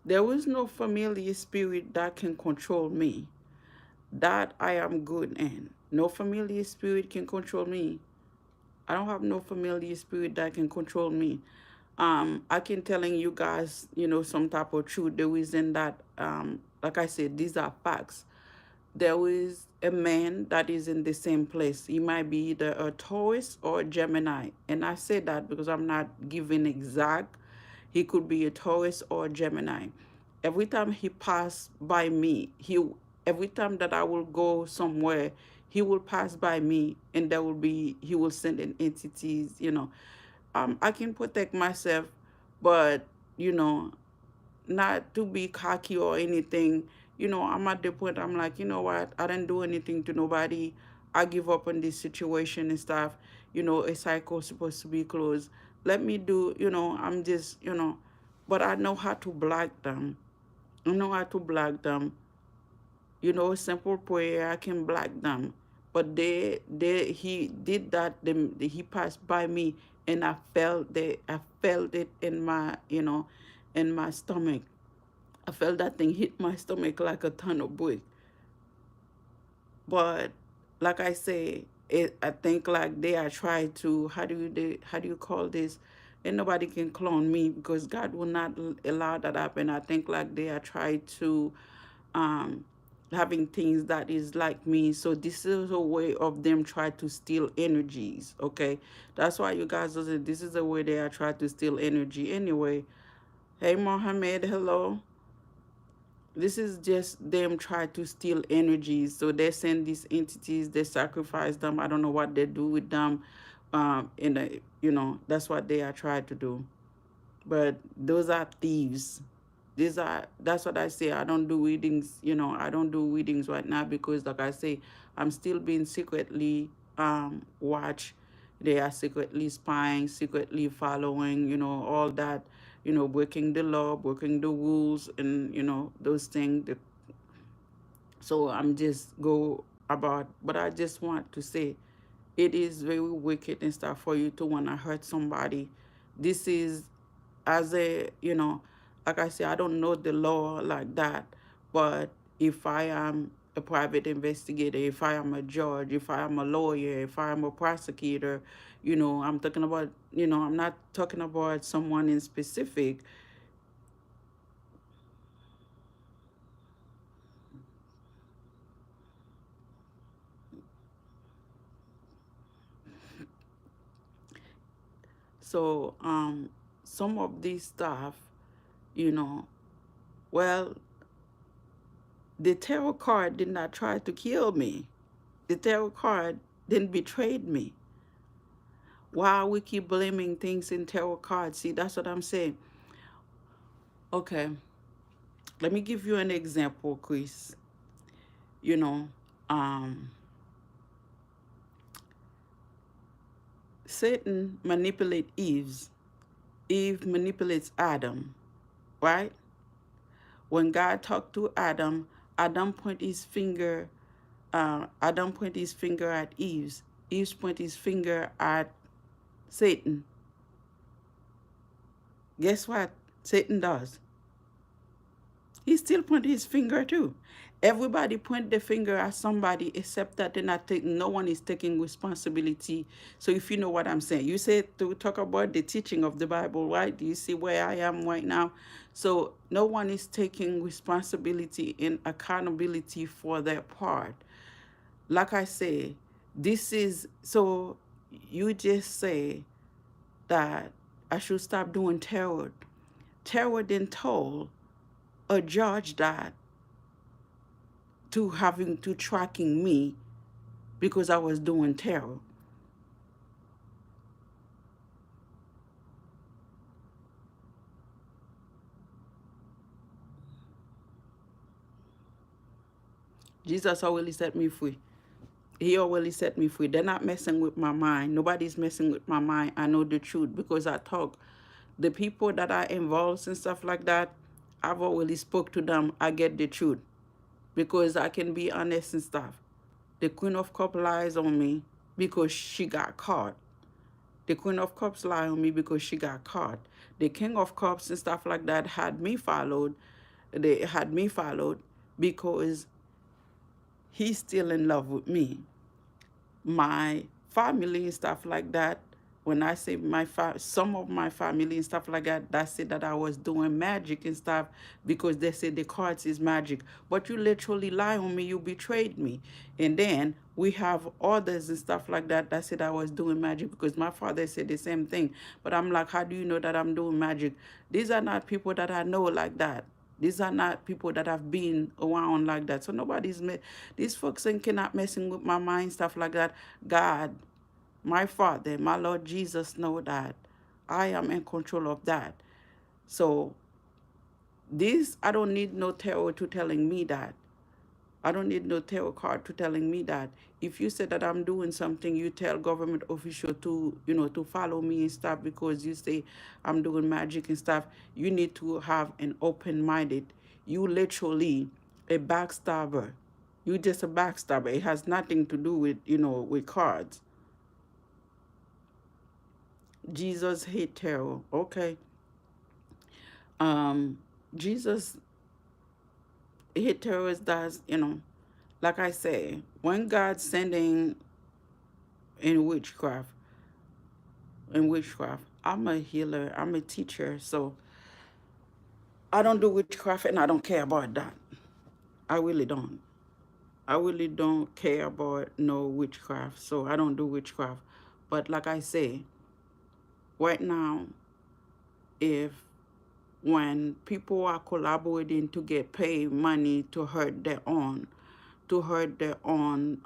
There is no familiar spirit that can control me. That I am good in. No familiar spirit can control me. I don't have no familiar spirit that can control me. I can telling you guys, some type of truth. The reason that, like I said, these are facts. There is a man that is in the same place. He might be either a Taurus or a Gemini. And I say that because I'm not giving exact. He could be a Taurus or a Gemini. Every time he passed by me, every time that I will go somewhere, he will pass by me, and there will be, he will send in entities, I can protect myself, but you know not to be cocky or anything. I'm at the point, I'm like, you know what? I didn't do anything to nobody. I give up on this situation and stuff. A cycle supposed to be closed. Let me do, I'm just, but I know how to block them. I know how to block them. Simple prayer, I can block them. But he did that. He passed by me, and I felt it in my, in my stomach. I felt that thing hit my stomach like a ton of brick. But like I say, I think like they are trying to, how do you call this? And nobody can clone me, because God will not allow that happen. I think like they are trying to um having things that is like me. So this is a way of them try to steal energies. Okay, that's why you guys do it. This is the way they are trying to steal energy. Anyway, hey Mohammed, hello. This is just them trying to steal energies. So they send these entities, they sacrifice them. I don't know what they do with them. That's what they are trying to do. But those are thieves. That's what I say. I don't do readings, I don't do readings right now, because like I say, I'm still being secretly watched. They are secretly spying, secretly following, all that, breaking the law, breaking the rules, and those things. So I'm just go about, but I just want to say, it is very wicked and stuff for you to want to hurt somebody. This is, as a, like I said, I don't know the law like that, but if I am a private investigator, if I am a judge, if I am a lawyer, if I am a prosecutor, I'm talking about, I'm not talking about someone in specific. So some of this stuff, you know well, the tarot card did not try to kill me. The tarot card didn't betray me. Why we keep blaming things in tarot cards? See, that's what I'm saying. Okay, let me give you an example, Chris. You know, um, Satan manipulates Eve. Eve manipulates Adam, right? When God talked to Adam, Adam point his finger. Adam point his finger at Eve's. Eve point his finger at Satan. Guess what Satan does? He still point his finger too. Everybody point the finger at somebody, except that they're not taking, no one is taking responsibility. So if you know what I'm saying, you said to talk about the teaching of the Bible, right? Do you see where I am right now? So no one is taking responsibility and accountability for their part. Like I say, this is, so you just say that I should stop doing tarot. Tarot then told a judge that to having to tracking me because I was doing tarot. Jesus already set me free. He already set me free. They're not messing with my mind. Nobody's messing with my mind. I know the truth because I talk. The people that are involved and stuff like that, I've already spoke to them. I get the truth because I can be honest and stuff. The Queen of Cups lies on me because she got caught. The Queen of Cups lied on me because she got caught. The King of Cups and stuff like that had me followed. They had me followed because he's still in love with me. My family and stuff like that, when I say some of my family and stuff like that, that said that I was doing magic and stuff because they said the cards is magic. But you literally lie on me, you betrayed me. And then we have others and stuff like that that said I was doing magic because my father said the same thing. But I'm like, how do you know that I'm doing magic? These are not people that I know like that. These are not people that have been around like that. So these folks ain't cannot messing with my mind, stuff like that. God, my Father, my Lord Jesus know that I am in control of that. So this, I don't need no tarot to telling me that. I don't need no tarot card to telling me that. If you say that I'm doing something, you tell government official to, to follow me and stuff because you say I'm doing magic and stuff. You need to have an open-minded. You literally a backstabber. You just a backstabber. It has nothing to do with, with cards. Jesus hate tarot. Okay. Um, Jesus hate terrorists does, like I say, when God's sending in witchcraft, I'm a healer, I'm a teacher, so I don't do witchcraft and I don't care about that. I really don't. I really don't care about no witchcraft, so I don't do witchcraft. But like I say, right now, if when people are collaborating to get paid money to hurt their own, to hurt their own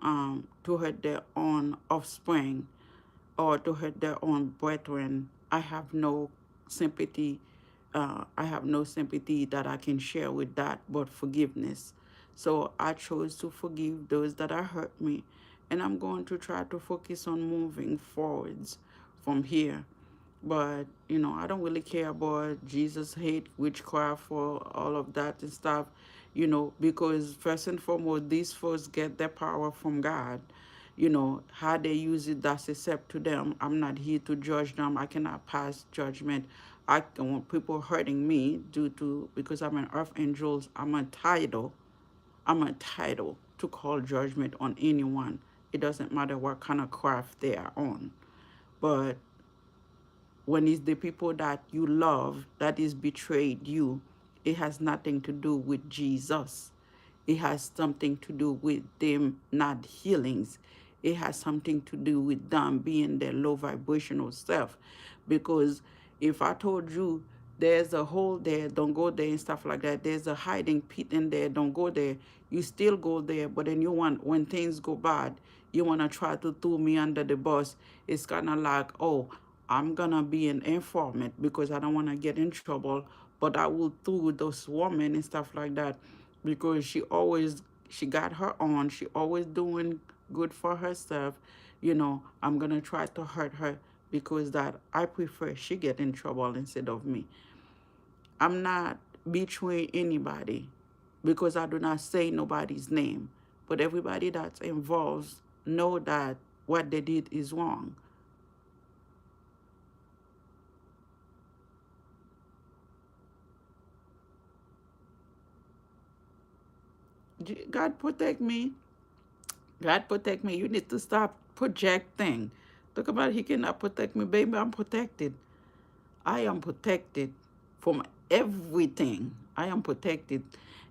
offspring, or to hurt their own brethren, I have no sympathy. I have no sympathy that I can share with that, but forgiveness. So I chose to forgive those that have hurt me, and I'm going to try to focus on moving forwards from here. But I don't really care about Jesus hate witchcraft or all of that and stuff, because first and foremost, these folks get their power from God. How they use it, that's accept to them. I'm not here to judge them. I cannot pass judgment. I don't want people hurting me due to because I'm an earth angel. I'm entitled to call judgment on anyone. It doesn't matter what kind of craft they are on. But when it's the people that you love that is betrayed you, it has nothing to do with Jesus. It has something to do with them not healings. It has something to do with them being their low vibrational self. Because if I told you there's a hole there, don't go there and stuff like that. There's a hiding pit in there, don't go there. You still go there, but then when things go bad, you want to try to throw me under the bus. It's kind of like, oh, I'm going to be an informant because I don't want to get in trouble, but I will throw those women and stuff like that because she got her on. She always doing good for herself. I'm going to try to hurt her because that I prefer she get in trouble instead of me. I'm not betraying anybody because I do not say nobody's name, but everybody that's involved know that what they did is wrong. God protect me. God protect me. You need to stop projecting. Talk about he cannot protect me. Baby, I'm protected. I am protected from everything. I am protected.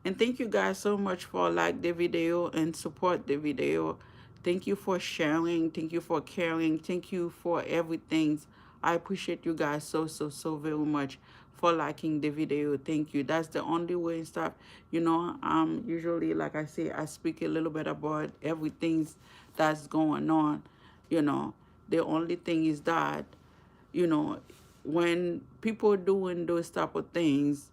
And thank you guys so much for like the video and support the video. Thank you for sharing. Thank you for caring. Thank you for everything. I appreciate you guys so very much for liking the video. Thank you. That's the only way and stuff. Usually, like I say, I speak a little bit about everything that's going on. You know, the only thing is that, you know, when people doing those type of things,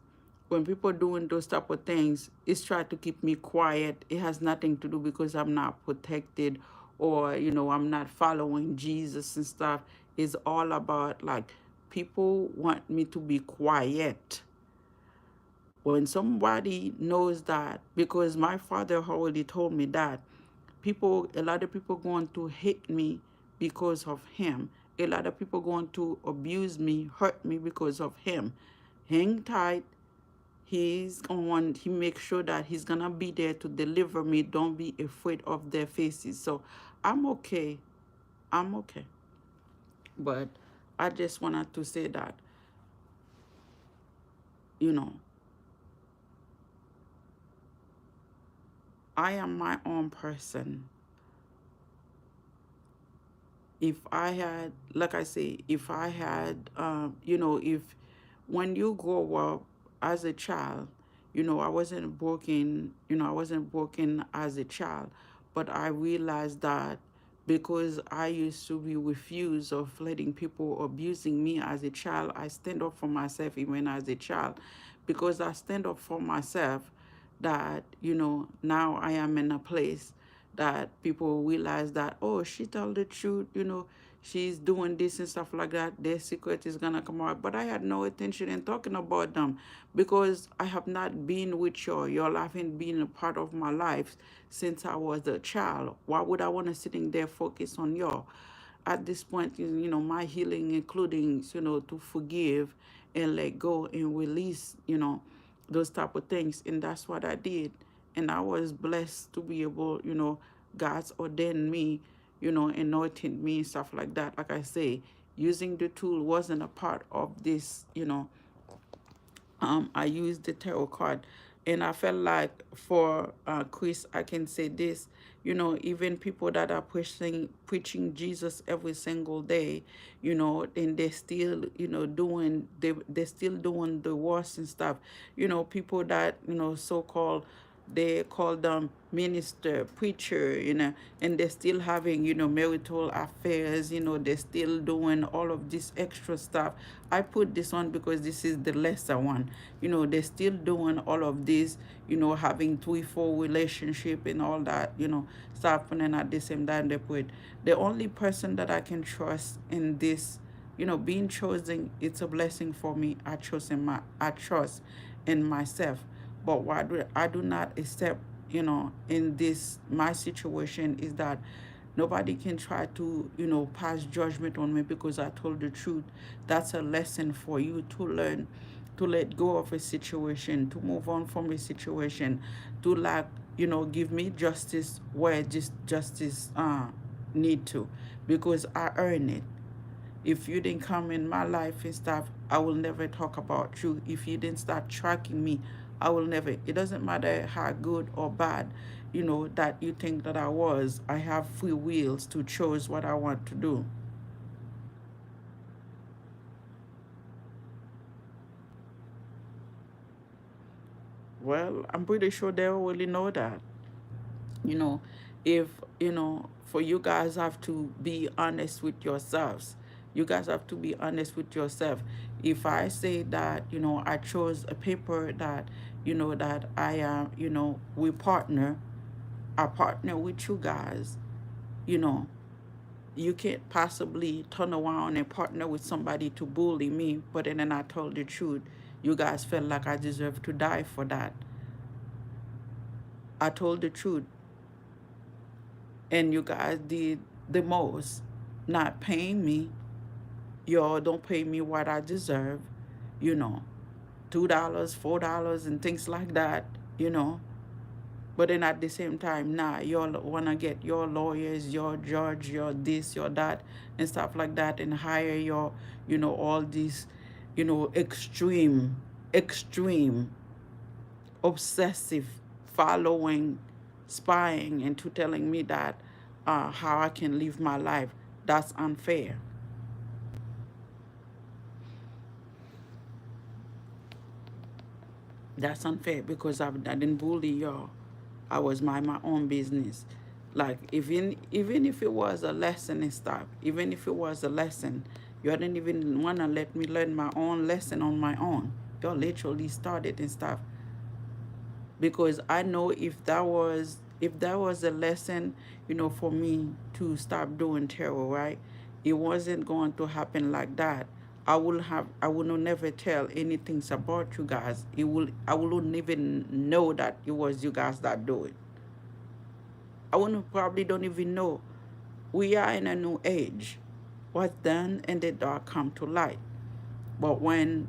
it's try to keep me quiet. It has nothing to do because I'm not protected or, I'm not following Jesus and stuff. It's all about like people want me to be quiet. When somebody knows that, because my father already told me that, a lot of people going to hate me because of him. A lot of people going to abuse me, hurt me because of him. Hang tight. He makes sure that he's gonna be there to deliver me. Don't be afraid of their faces. So I'm okay. I'm okay. But I just wanted to say that, you know, I am my own person. If I had, like I say, if I had, if when you grow up as a child, I wasn't broken, I wasn't broken as a child, but I realized that because I used to be refused of letting people abusing me as a child, I stand up for myself even as a child. Because I stand up for myself, that, now I am in a place that people realize that, oh, she told the truth, she's doing this and stuff like that. Their secret is gonna come out. But I had no intention in talking about them because I have not been with y'all. Y'all haven't been a part of my life since I was a child. Why would I want to sitting there focus on y'all? At this point, my healing, including, to forgive and let go and release, those type of things. And that's what I did. And I was blessed to be able, God's ordained me, anointed me and stuff like that. Like I say, using the tool wasn't a part of this, I used the tarot card. And I felt like for Chris, I can say this, even people that are preaching Jesus every single day, and they're still, they're still doing the worst and stuff. People that, so-called, they call them minister, preacher, and they're still having, marital affairs, they're still doing all of this extra stuff. I put this on because this is the lesser one. They're still doing all of this, having 3, 4 relationship and all that, stuff, and then at the same time they put the only person that I can trust in this, being chosen, it's a blessing for me. I trust in myself. But what I do not accept, in this my situation is that nobody can try to, pass judgment on me because I told the truth. That's a lesson for you to learn, to let go of a situation, to move on from a situation, to like, give me justice where just justice need to, because I earn it. If you didn't come in my life and stuff, I will never talk about you. If you didn't start tracking me, I will never. It doesn't matter how good or bad, that you think that I was. I have free wills to choose what I want to do. Well, I'm pretty sure they already know that. you know if for you guys have to be honest with yourselves. You guys have to be honest with yourself. If I say that, I chose a paper that, that I am, we partner, I partner with you guys, you know you can't possibly turn around and partner with somebody to bully me, but then I told the truth. You guys felt like I deserve to die for that. I told the truth, and you guys did the most, not paying me. Y'all don't pay me what I deserve, you know, $2, $4, and things like that, you know. But then at the same time, nah, y'all wanna get your lawyers, your judge, your this, your that, and stuff like that, and hire your, all these, extreme, obsessive, following, spying, into telling me that how I can live my life. That's unfair. That's unfair because I didn't bully y'all. I was my own business. Like even if it was a lesson and stuff, even if it was a lesson, you didn't even wanna let me learn my own lesson on my own. Y'all literally started and stuff, because I know if that was a lesson, for me to stop doing tarot, right? It wasn't going to happen like that. I will not never tell anything about you guys. I wouldn't even know that it was you guys that do it. I wouldn't probably don't even know. We are in a new age. What's done in the dark come to light. But when,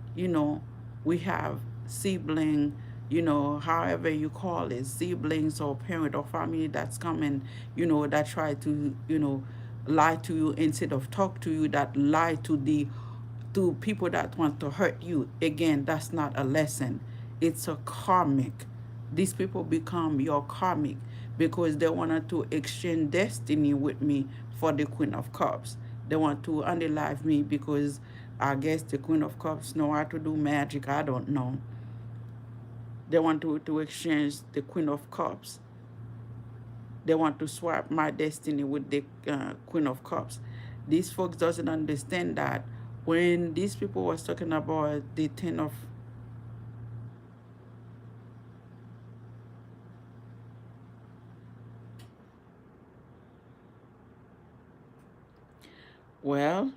we have sibling, however you call it, siblings or parent or family that's coming, that try to, lie to you instead of talk to you, that lie to people that want to hurt you. Again, that's not a lesson. It's a karmic. These people become your karmic because they wanted to exchange destiny with me for the Queen of Cups. They want to unalive me because I guess the Queen of Cups know how to do magic. I don't know. They want to exchange the Queen of Cups. They want to swap my destiny with the Queen of Cups. These folks doesn't understand that when these people was talking about the Ten of, well,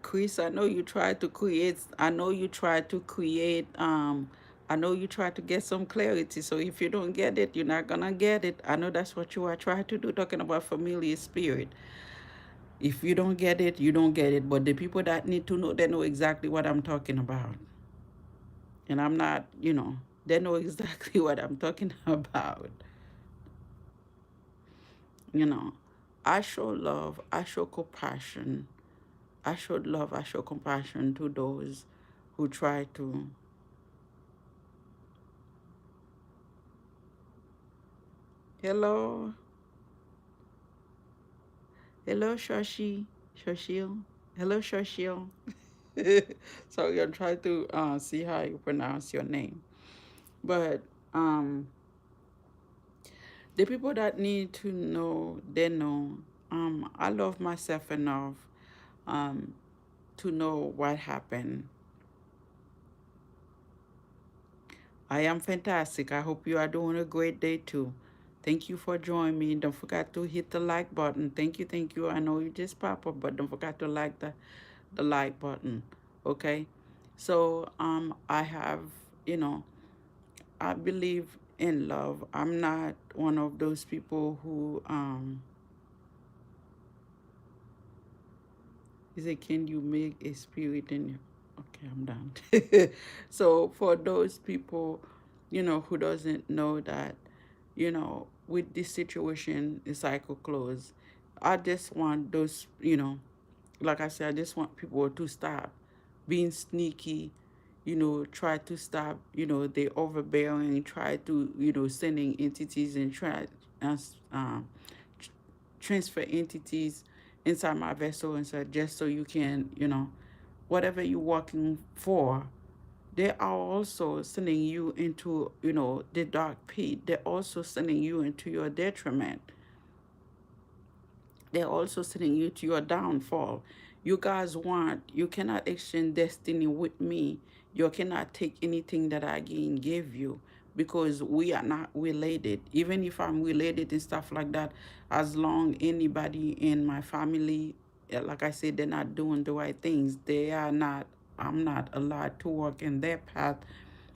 Chris, I know you tried to create. I know you tried to create. I know you tried to get some clarity. So if you don't get it, you're not gonna get it. I know that's what you are trying to do, talking about familiar spirit. If you don't get it, you don't get it. But the people that need to know, they know exactly what I'm talking about. And I'm not, they know exactly what I'm talking about. You know, I show love, I show compassion. I showed love, I show compassion to those who try to. Hello, hello, Shoshi, Shoshil. Hello, Shoshil. Sorry, I'm trying to see how you pronounce your name. But um, the people that need to know, they know. I love myself enough um, to know what happened. I am fantastic. I hope you are doing a great day too. Thank you for joining me. Don't forget to hit the like button. Thank you, thank you. I know you just pop up, but don't forget to like the like button. Okay? So I have, you know, I believe in love. I'm not one of those people who he said, can you make a spirit in you? Okay, I'm done. So for those people, who doesn't know that, with this situation, the cycle close, I just want those, like I said, I just want people to stop being sneaky, try to stop, the overbearing, try to, sending entities and try, um, transfer entities inside my vessel and so just so you can, whatever you're working for, they are also sending you into, the dark pit. They're also sending you into your detriment. They're also sending you to your downfall. You cannot exchange destiny with me. You cannot take anything that I can give you because we are not related. Even if I'm related and stuff like that, as long anybody in my family, like I said, they're not doing the right things, I'm not allowed to walk in their path.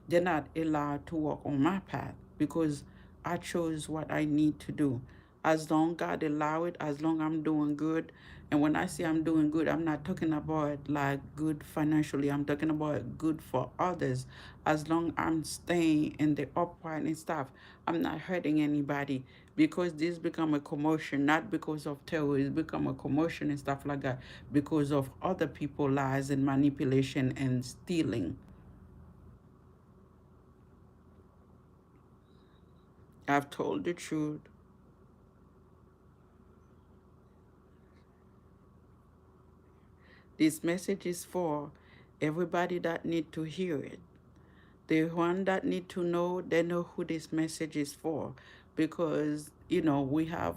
They're not allowed to walk on my path because I chose what I need to do. As long God allow it, as long I'm doing good. And when I say I'm doing good, I'm not talking about like good financially. I'm talking about good for others. As long I'm staying in the upright and stuff, I'm not hurting anybody because this become a commotion, not because of terror. It's become a commotion and stuff like that because of other people lies and manipulation and stealing. I've told the truth. This message is for everybody that need to hear it. The one that need to know, they know who this message is for, because we have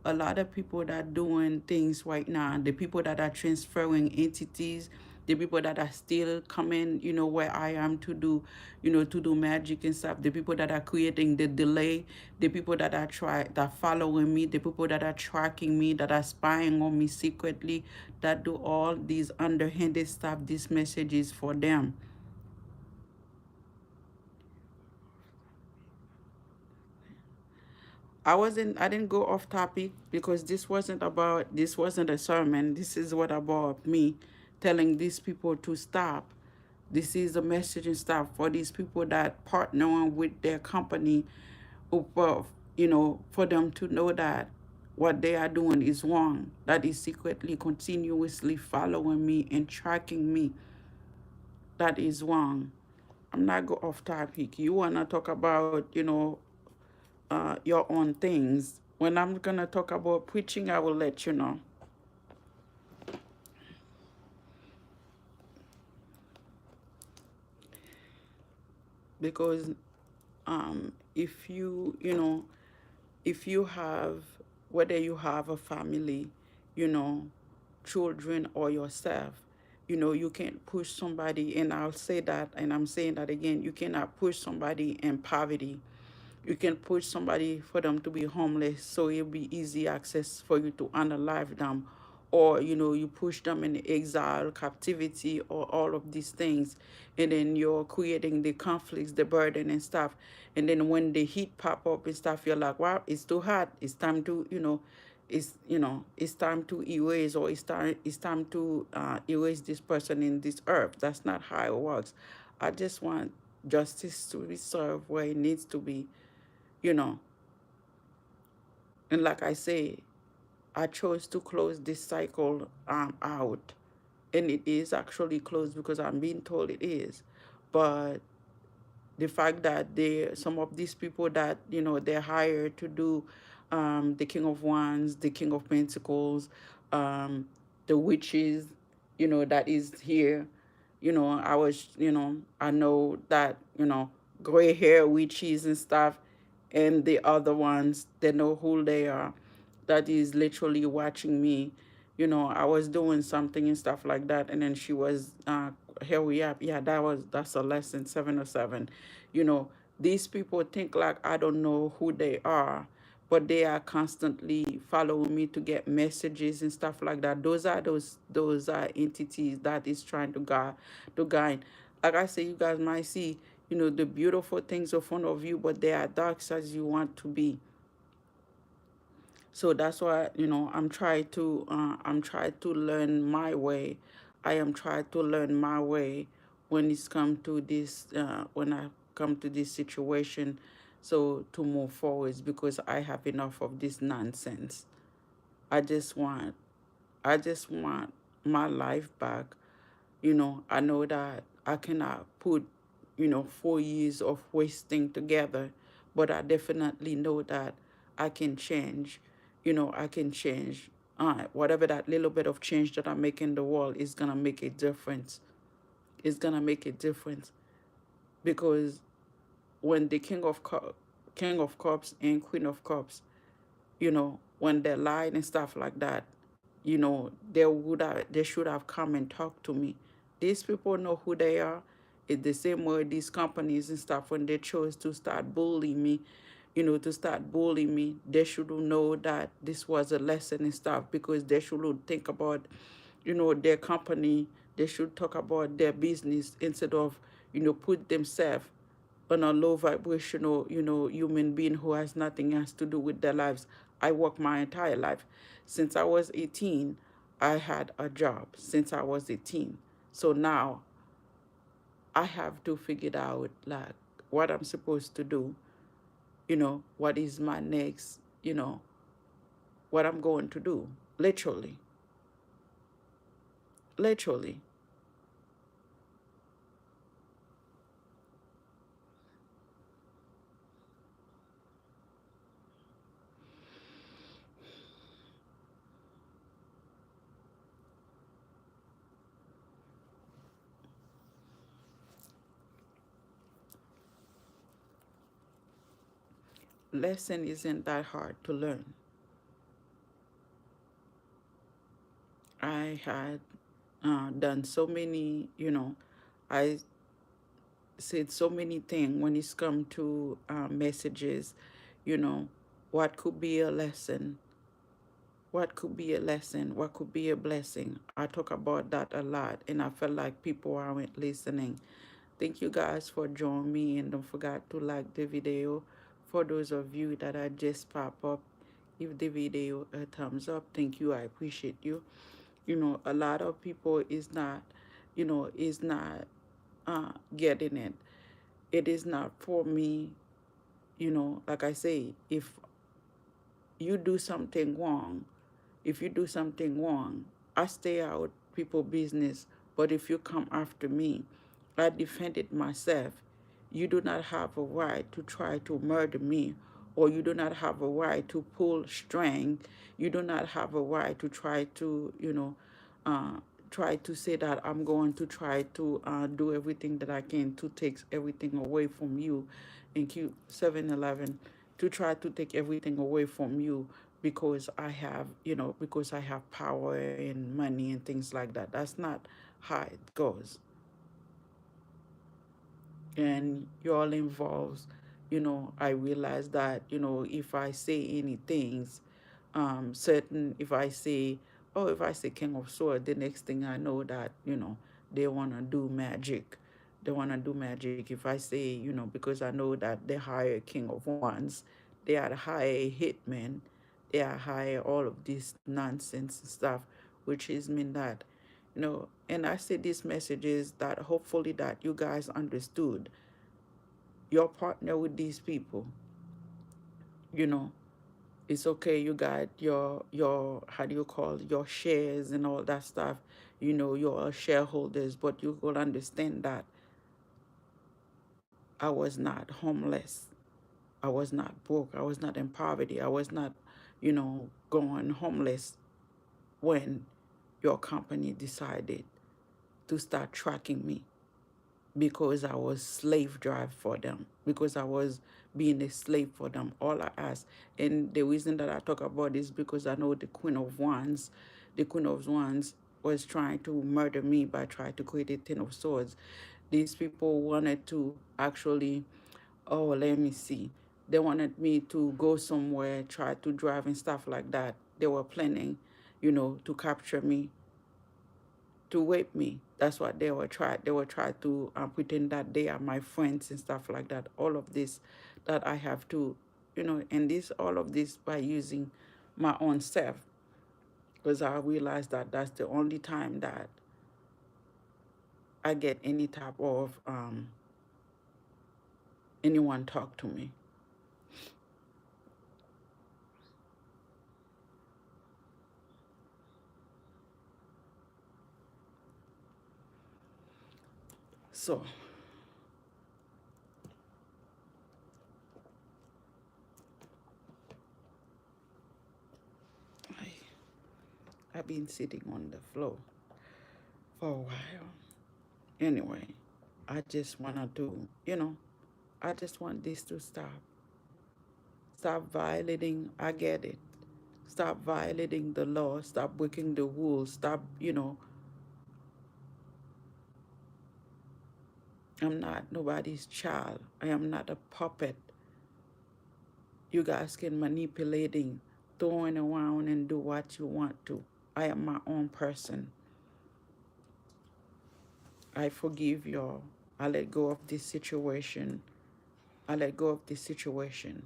a lot of people that doing things right now. The people that are transferring entities, the people that are still coming, where I am to do, to do magic and stuff. The people that are creating the delay, the people that following me, the people that are tracking me, that are spying on me secretly, that do all these underhanded stuff. This message is for them. I didn't go off topic because this wasn't a sermon. This is what about me telling these people to stop. This is a message and stuff for these people that partnering with their company above, for them to know that what they are doing is wrong. That is secretly continuously following me and tracking me. That is wrong. I'm not go off topic. You wanna talk about, your own things. When I'm gonna talk about preaching, I will let you know. Because if if you have, whether you have a family, you know, children or yourself, you can't push somebody, and I'll say that, and I'm saying that again, you cannot push somebody in poverty. You can push somebody for them to be homeless, so it'll be easy access for you to unalive them. Or, you push them in exile, captivity, or all of these things. And then you're creating the conflicts, the burden and stuff. And then when the heat pop up and stuff, you're like, wow, it's too hot. It's time to, it's time to erase, or it's time to erase this person in this earth. That's not how it works. I just want justice to be served where it needs to be, you know. And like I say, I chose to close this cycle out. And it is actually closed because I'm being told it is. But the fact that some of these people that they're hired to do the King of Wands, the King of Pentacles, um, the witches, that is here. I know that gray hair witches and stuff, and the other ones, they know who they are. That is literally watching me. I was doing something and stuff like that, and then she was, here we are. Yeah, that's a lesson 707. You know, these people think like I don't know who they are, but they are constantly following me to get messages and stuff like that. Those are entities that is trying to guide. Like I say, you guys might see, the beautiful things in front of you, but they are dark as you want to be. So that's why, I'm trying to learn my way. I am trying to learn my way when it's come to this, when I come to this situation, so to move forwards, because I have enough of this nonsense. I just want I just want my life back. I know that I cannot put, 4 years of wasting together, but I definitely know that I can change. I can change. Whatever that little bit of change that I make in the world is gonna make a difference. It's gonna make a difference, because when the King of Cups and Queen of Cups, when they lied and stuff like that, they should have come and talked to me. These people know who they are. It's the same way these companies and stuff, when they chose to start bullying me, they should know that this was a lesson and stuff, because they should think about, their company. They should talk about their business instead of, put themselves on a low vibrational, human being who has nothing else to do with their lives. I worked my entire life. Since I was 18, I had a job since I was 18. So now I have to figure out like what I'm supposed to do, what is my next, what I'm going to do. Literally. Literally. Lesson isn't that hard to learn. I had done so many, I said so many things when it's come to messages, you know, what could be a lesson, what could be a lesson, what could be a blessing. I talk about that a lot, and I felt like people aren't listening. Thank you guys for joining me, and don't forget to like the video. For those of you that I just pop up, give the video a thumbs up. Thank you, I appreciate you. A lot of people is not getting it. It is not for me. Like I say, you do something wrong, if you do something wrong, I stay out people business. But if you come after me, I defended myself. You do not have a right to try to murder me or you do not have a right to pull string. You do not have a right to try to, uh, try to say that I'm going to try to do everything that I can to take everything away from you in Q7-Eleven, to try to take everything away from you because I have, because I have power and money and things like that. That's not how it goes. And you all involves, I realize that, if I say any things, certain, if I say King of Swords, the next thing I know that, they want to do magic. They want to do magic. If I say, because I know that they hire King of Wands, they are hire hitmen, they are hire all of this nonsense and stuff, which is mean that, and I say these messages that hopefully that you guys understood. Your partner with these people, you know, it's okay, you got your how do you call it, your shares and all that stuff, your shareholders, but you will understand that I was not homeless, I was not broke, I was not in poverty, I was not, going homeless when your company decided to start tracking me, because I was slave drive for them, because I was being a slave for them. All I ask, and the reason that I talk about this because I know the Queen of Wands was trying to murder me by trying to create a Ten of Swords. These people wanted to actually, oh, let me see. They wanted me to go somewhere, try to drive and stuff like that. They were planning, to capture me, to rape me. That's what they were trying. They were trying to pretend that they are my friends and stuff like that. All of this, that I have to, and this all of this by using my own self, because I realized that that's the only time that I get any type of anyone talk to me. So I I've been sitting on the floor for a while. Anyway, I just wanna do, I just want this to stop. Stop violating, I get it. Stop violating the law. Stop breaking the rules. Stop, I'm not nobody's child. I am not a puppet. You guys can manipulating, throwing around and do what you want to. I am my own person. I forgive y'all. I let go of this situation. I let go of this situation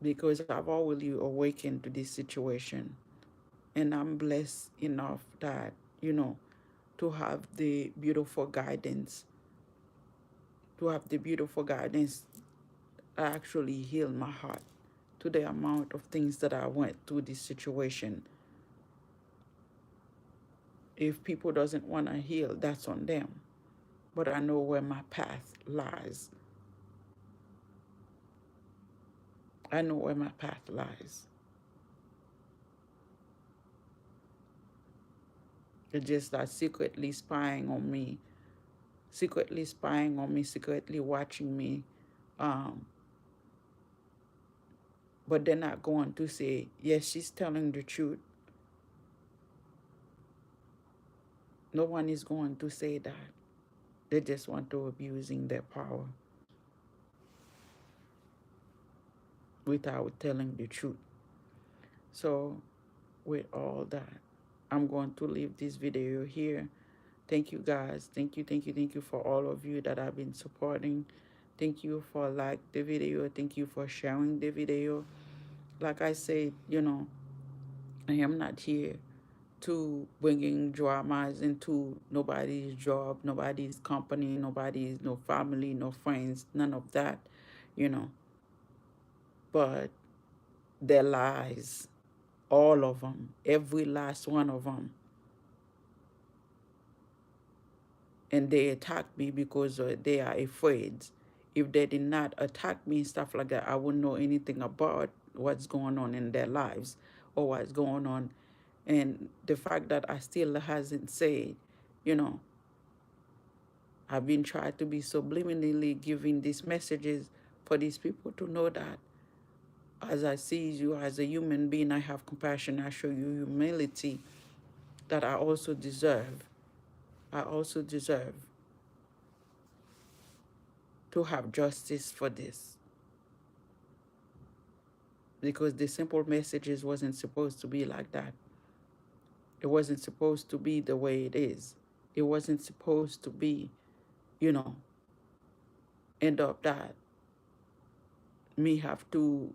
because I've already awakened to this situation. And I'm blessed enough that, to have the beautiful guidance, actually heal my heart to the amount of things that I went through this situation. If people doesn't want to heal, that's on them. But I know where my path lies. I know where my path lies. It's just that secretly spying on me, secretly watching me. Um, but they're not going to say, yes, she's telling the truth. No one is going to say that. They just want to abusing their power without telling the truth. So with all that, I'm going to leave this video here. Thank you guys. Thank you for all of you that have been supporting. Thank you for like the video. Thank you for sharing the video. Like I said, I am not here to bringing dramas into nobody's job, nobody's company, nobody's no family, no friends, none of that, you know. But their lies, all of them, every last one of them, and they attack me because they are afraid. If they did not attack me and stuff like that, I wouldn't know anything about what's going on in their lives or what's going on. And the fact that I still hasn't said, you know, I've been trying to be subliminally giving these messages for these people to know that as I see you as a human being, I have compassion, I show you humility that I also deserve. I also deserve to have justice for this. Because the simple messages wasn't supposed to be like that. It wasn't supposed to be the way it is. It wasn't supposed to be, you know, end up that me have to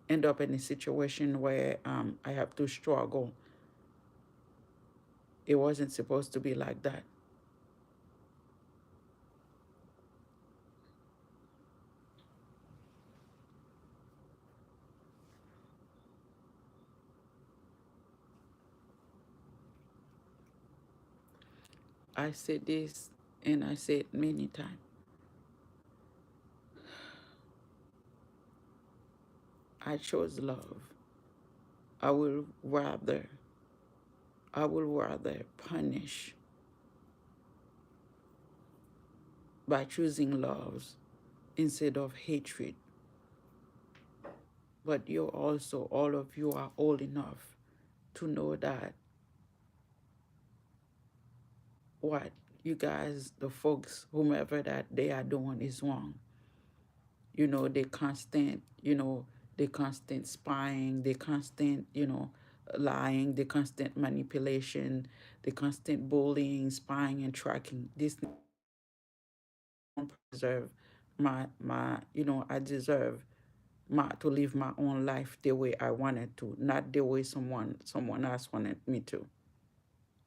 end up in a situation where I have to struggle. It wasn't supposed to be like that. I said this and I said many times. I chose love. I will rather, I will rather punish by choosing love instead of hatred. But you also, all of you are old enough to know that what you guys, the folks, whomever that they are doing is wrong. You know, the constant spying, the constant, lying, the constant manipulation, the constant bullying, spying and tracking. This deserve I deserve to live my own life the way I wanted to, not the way someone else wanted me to.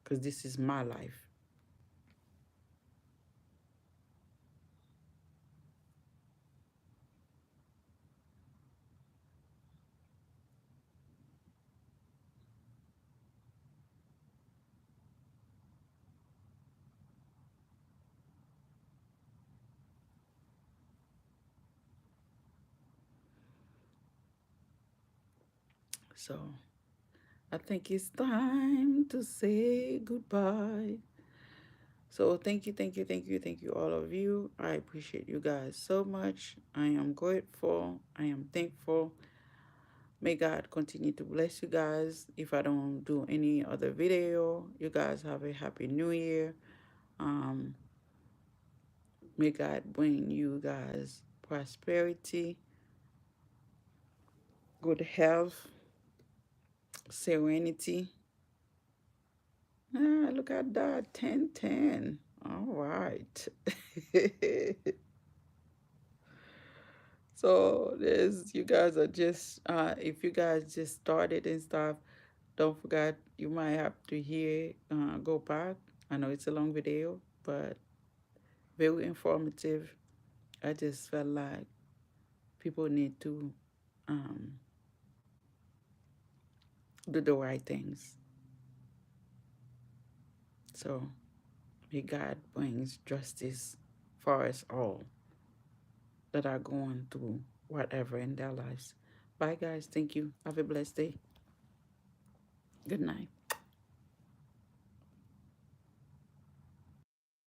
Because this is my life. So I think it's time to say goodbye. So thank you, thank you, thank you, thank you, all of you. I appreciate you guys so much. I am grateful. I am thankful. May God continue to bless you guys. If I don't do any other video, you guys have a happy new year. Um, may God bring you guys prosperity, good health, serenity. Ah, look at that, 10-10. All right. So there's you guys are just if you guys just started and stuff, don't forget you might have to hear go back. I know it's a long video, but very informative. I just felt like people need to um, do the right things. So may God brings justice for us all that are going through whatever in their lives. Bye guys. Thank you. Have a blessed day. Good night.